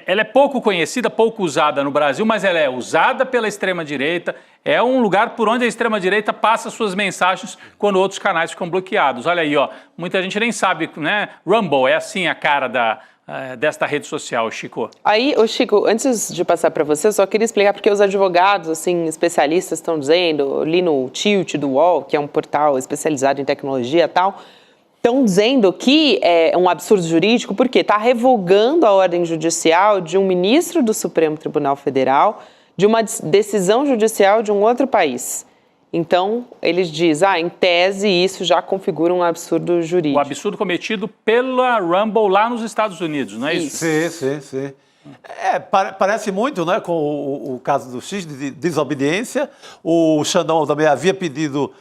Ela é pouco conhecida, pouco usada no Brasil, mas ela é usada pela extrema-direita. É um lugar por onde a extrema-direita passa suas mensagens quando outros canais ficam bloqueados. Olha aí, ó, muita gente nem sabe, né? Rumble é assim a cara desta rede social, Chico. Aí, Chico, antes de passar para você, eu só queria explicar porque os advogados, assim, especialistas estão dizendo, ali no Tilt do UOL, que é um portal especializado em tecnologia e tal, Estão dizendo que é um absurdo jurídico porque está revogando a ordem judicial de um ministro do Supremo Tribunal Federal, de uma decisão judicial de um outro país. Então, eles dizem, em tese, isso já configura um absurdo jurídico. O absurdo cometido pela Rumble lá nos Estados Unidos, não é isso? Sim. Parece muito, né, com o caso do X de desobediência. O Xandão também havia pedido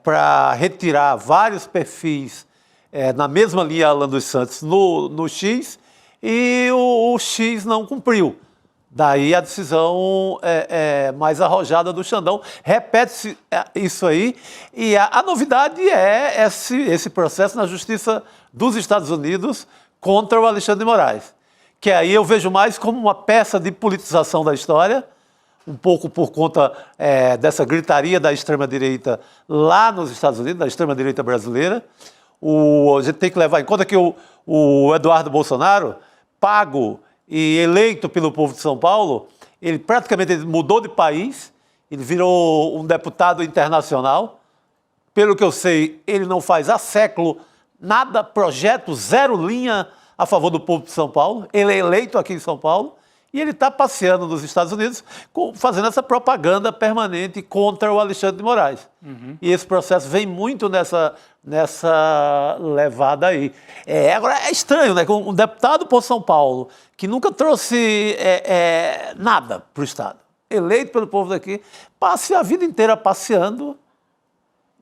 para retirar vários perfis na mesma linha Alan dos Santos no X, e o X não cumpriu. Daí a decisão mais arrojada do Xandão. Repete-se isso aí. E a novidade é esse processo na Justiça dos Estados Unidos contra o Alexandre de Moraes. Que aí eu vejo mais como uma peça de politização da história, um pouco por conta dessa gritaria da extrema-direita lá nos Estados Unidos, da extrema-direita brasileira. A gente tem que levar em conta que o Eduardo Bolsonaro, pago e eleito pelo povo de São Paulo, ele praticamente mudou de país, ele virou um deputado internacional. Pelo que eu sei, ele não faz há século nada, projeto, zero linha a favor do povo de São Paulo. Ele é eleito aqui em São Paulo e ele está passeando nos Estados Unidos fazendo essa propaganda permanente contra o Alexandre de Moraes. E esse processo vem muito nessa levada aí. Agora, é estranho, né? Um deputado por São Paulo, que nunca trouxe nada para o Estado, eleito pelo povo daqui, passe a vida inteira passeando,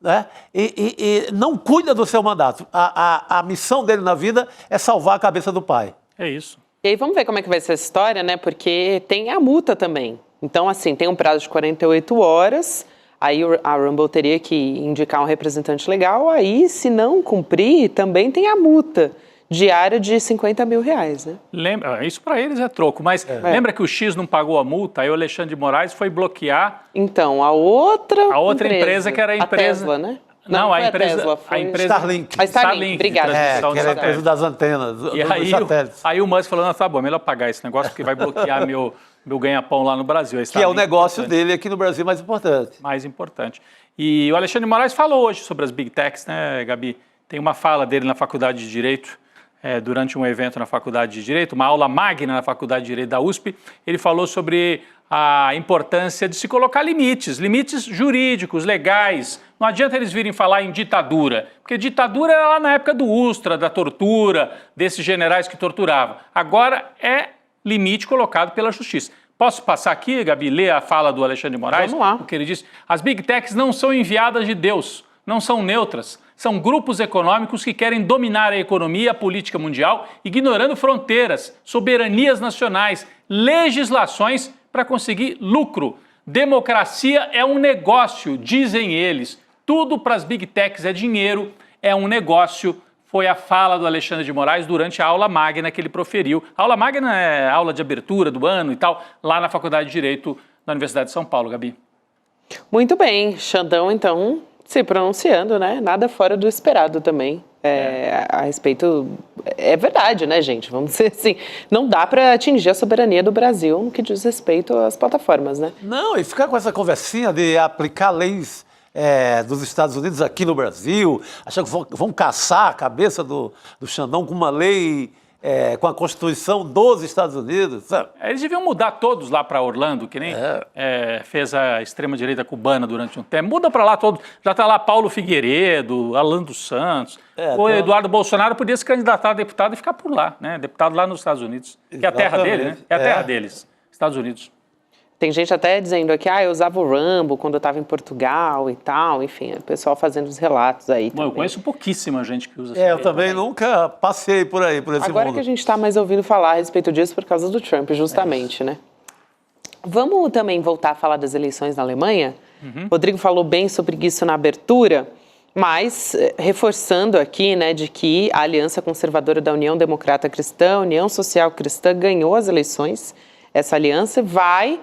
né? E não cuida do seu mandato. A missão dele na vida é salvar a cabeça do pai. É isso. E aí vamos ver como é que vai ser essa história, né? Porque tem a multa também. Então, assim, tem um prazo de 48 horas, aí a Rumble teria que indicar um representante legal, aí, se não cumprir, também tem a multa diária de R$50 mil, né? Isso para eles é troco, mas lembra que o X não pagou a multa, aí o Alexandre de Moraes foi bloquear... Então, a outra empresa que era a empresa... Tesla, né? Não, a empresa... Tesla, foi a empresa Starlink. A Starlink, obrigada. Que era a empresa das antenas, e dos satélites. Aí o Musk falou, tá bom, é melhor pagar esse negócio, porque vai bloquear meu ganha-pão lá no Brasil. Que é o negócio dele aqui no Brasil mais importante. Mais importante. E o Alexandre de Moraes falou hoje sobre as Big Techs, né, Gabi? Tem uma fala dele na Faculdade de Direito, durante um evento na Faculdade de Direito, uma aula magna na Faculdade de Direito da USP. Ele falou sobre a importância de se colocar limites jurídicos, legais. Não adianta eles virem falar em ditadura, porque ditadura era lá na época do Ustra, da tortura, desses generais que torturavam. Agora é limite colocado pela justiça. Posso passar aqui, Gabi, ler a fala do Alexandre de Moraes? Vamos lá. O que ele disse: as Big Techs não são enviadas de Deus, não são neutras. São grupos econômicos que querem dominar a economia e a política mundial, ignorando fronteiras, soberanias nacionais, legislações para conseguir lucro. Democracia é um negócio, dizem eles. Tudo para as Big Techs é dinheiro, é um negócio. Foi a fala do Alexandre de Moraes durante a aula magna que ele proferiu. A aula magna é aula de abertura do ano e tal, lá na Faculdade de Direito da Universidade de São Paulo, Gabi. Muito bem, Xandão, então, se pronunciando, né? Nada fora do esperado também. A respeito... É verdade, né, gente? Vamos dizer assim, não dá para atingir a soberania do Brasil no que diz respeito às plataformas, né? Não, e ficar com essa conversinha de aplicar leis dos Estados Unidos aqui no Brasil, achando que vão caçar a cabeça do Xandão com uma lei, com a Constituição dos Estados Unidos, sabe? Eles deviam mudar todos lá para Orlando, que nem fez a extrema-direita cubana durante um tempo. Muda para lá todos. Já está lá Paulo Figueiredo, Alan dos Santos. O Eduardo Bolsonaro podia se candidatar a deputado e ficar por lá, né? Deputado lá nos Estados Unidos, que é a terra dele, né? É a terra deles, Estados Unidos. Tem gente até dizendo aqui, eu usava o Rumble quando eu estava em Portugal e tal, enfim, o pessoal fazendo os relatos aí. Bom, eu conheço pouquíssima gente que usa eu também nunca passei por aí, por esse mundo. Agora que a gente está mais ouvindo falar a respeito disso por causa do Trump, justamente, né? Vamos também voltar a falar das eleições na Alemanha? Rodrigo falou bem sobre isso na abertura, mas reforçando aqui, né, de que a Aliança Conservadora da União Democrata Cristã, União Social Cristã, ganhou as eleições. Essa aliança vai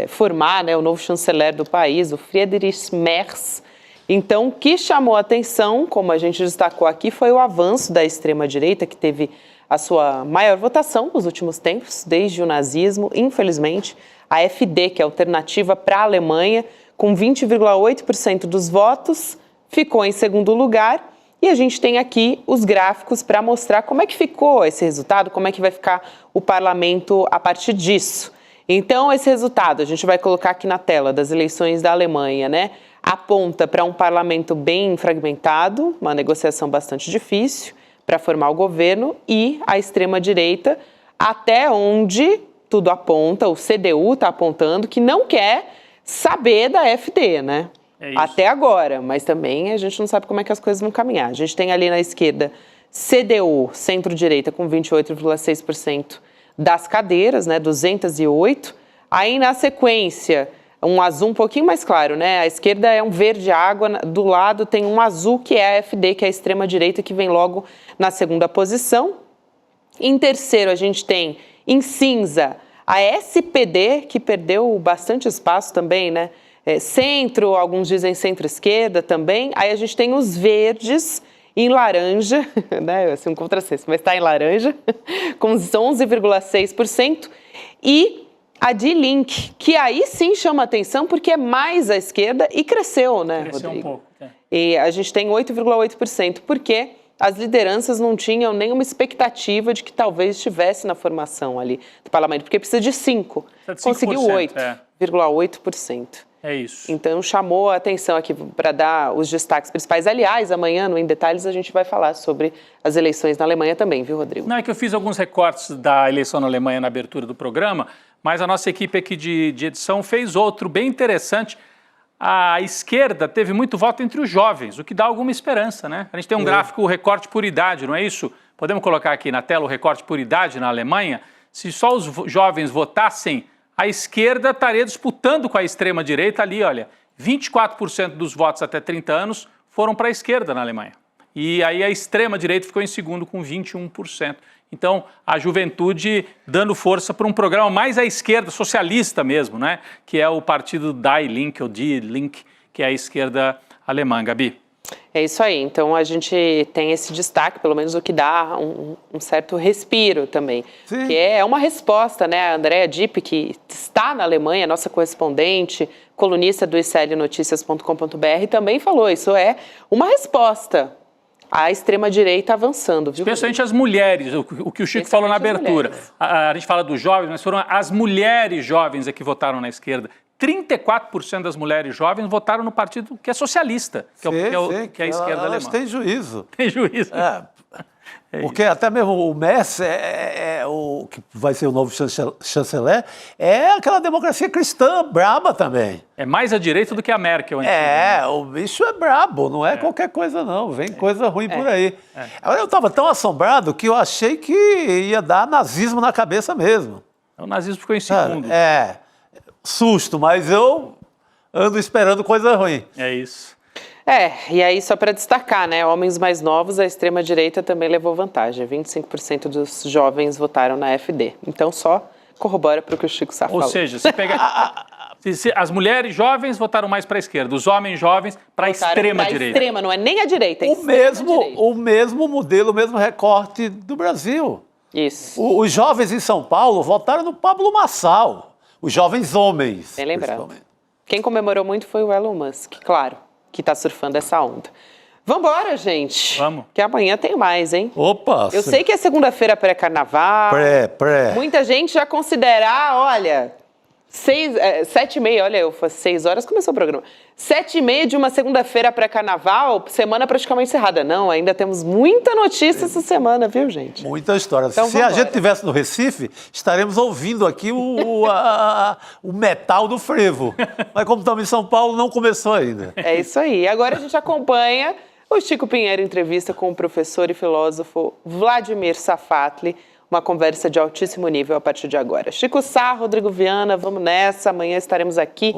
formar, né, o novo chanceler do país, o Friedrich Merz. Então, o que chamou a atenção, como a gente destacou aqui, foi o avanço da extrema-direita, que teve a sua maior votação nos últimos tempos, desde o nazismo. Infelizmente, a AfD, que é a alternativa para a Alemanha, com 20,8% dos votos, ficou em segundo lugar. E a gente tem aqui os gráficos para mostrar como é que ficou esse resultado, como é que vai ficar o parlamento a partir disso. Então, esse resultado, a gente vai colocar aqui na tela das eleições da Alemanha, né? Aponta para um parlamento bem fragmentado, uma negociação bastante difícil para formar o governo, e a extrema-direita, até onde tudo aponta, o CDU está apontando que não quer saber da AfD, né? Até agora, mas também a gente não sabe como é que as coisas vão caminhar. A gente tem ali na esquerda CDU, centro-direita, com 28,6% das cadeiras, né, 208. Aí na sequência, um azul um pouquinho mais claro, né? A esquerda é um verde água, do lado tem um azul que é a AfD, que é a extrema-direita, que vem logo na segunda posição. Em terceiro, a gente tem em cinza a SPD, que perdeu bastante espaço também, né? Centro, alguns dizem centro-esquerda também. Aí a gente tem os verdes em laranja, né? Assim, um contrassenso, mas está em laranja, com 11,6%. E a Die Linke, que aí sim chama atenção porque é mais à esquerda e cresceu, né, Cresceu Rodrigo? um pouco. E a gente tem 8,8%, porque as lideranças não tinham nenhuma expectativa de que talvez estivesse na formação ali do parlamento, porque precisa de 5%. Conseguiu 8,8%. É isso. Então chamou a atenção aqui para dar os destaques principais. Aliás, amanhã, no Em Detalhes, a gente vai falar sobre as eleições na Alemanha também, viu, Rodrigo? Não, é que eu fiz alguns recortes da eleição na Alemanha na abertura do programa, mas a nossa equipe aqui de edição fez outro bem interessante. A esquerda teve muito voto entre os jovens, o que dá alguma esperança, né? A gente tem um gráfico, o recorte por idade, não é isso? Podemos colocar aqui na tela o recorte por idade na Alemanha? Se só os jovens votassem, a esquerda estaria disputando com a extrema-direita ali, olha, 24% dos votos até 30 anos foram para a esquerda na Alemanha. E aí a extrema-direita ficou em segundo com 21%. Então, a juventude dando força para um programa mais à esquerda, socialista mesmo, né? Que é o partido Die Linke, ou Die Linke, que é a esquerda alemã, Gabi. É isso aí, então a gente tem esse destaque, pelo menos o que dá um certo respiro também. Sim. Que é uma resposta, né? A Andrea Dipp, que está na Alemanha, nossa correspondente, colunista do islnoticias.com.br, também falou, isso é uma resposta à extrema-direita avançando. Viu? Especialmente as mulheres, o que o Chico falou na abertura. A gente fala dos jovens, mas foram as mulheres jovens que votaram na esquerda. 34% das mulheres jovens votaram no partido que é socialista, que é a esquerda alemã. Elas têm juízo. Tem juízo. Porque até mesmo o Merz, o que vai ser o novo chanceler, é aquela democracia cristã braba também. É mais à direita do que a Merkel. O bicho é brabo, não é qualquer coisa não, vem coisa ruim por aí. Agora eu estava tão assombrado que eu achei que ia dar nazismo na cabeça mesmo. O nazismo ficou em segundo. Susto, mas eu ando esperando coisa ruim. É isso. E aí só para destacar, né, homens mais novos, a extrema-direita também levou vantagem, 25% dos jovens votaram na AfD, então só corrobora para o que o Chico Sá falou. Ou seja, você pega... as mulheres jovens votaram mais para a esquerda, os homens jovens para a extrema-direita. Extrema, não é nem a direita, é o mesmo modelo, o mesmo recorte do Brasil. Isso. Os jovens em São Paulo votaram no Pablo Marçal. Os jovens homens. Bem lembrado. Quem comemorou muito foi o Elon Musk, claro, que está surfando essa onda. Vambora, gente. Vamos. Que amanhã tem mais, hein? Opa! Eu sei que é segunda-feira pré-carnaval. Pré. Muita gente já considera, olha, 7h30, olha, eu faço 6 horas, começou o programa. 7h30 de uma segunda-feira pré-carnaval, semana praticamente encerrada. Não, ainda temos muita notícia essa semana, viu, gente? Muita história. Então, se a gente estivesse no Recife, estaremos ouvindo aqui o metal do frevo. Mas como estamos em São Paulo, não começou ainda. É isso aí. Agora a gente acompanha o Chico Pinheiro em entrevista com o professor e filósofo Vladimir Safatli. Uma conversa de altíssimo nível a partir de agora. Chico Sá, Rodrigo Viana, vamos nessa. Amanhã estaremos aqui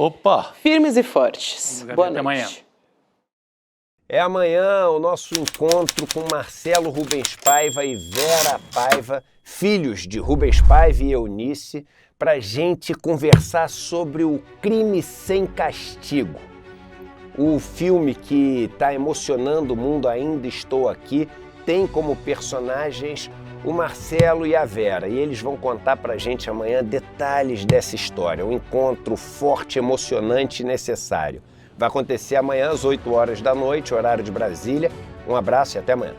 firmes e fortes. Boa noite. Amanhã. É amanhã o nosso encontro com Marcelo Rubens Paiva e Vera Paiva, filhos de Rubens Paiva e Eunice, para a gente conversar sobre o Crime Sem Castigo. O filme que está emocionando o mundo Ainda Estou Aqui tem como personagens o Marcelo e a Vera, e eles vão contar pra gente amanhã detalhes dessa história, um encontro forte, emocionante e necessário. Vai acontecer amanhã às 8 horas da noite, horário de Brasília. Um abraço e até amanhã.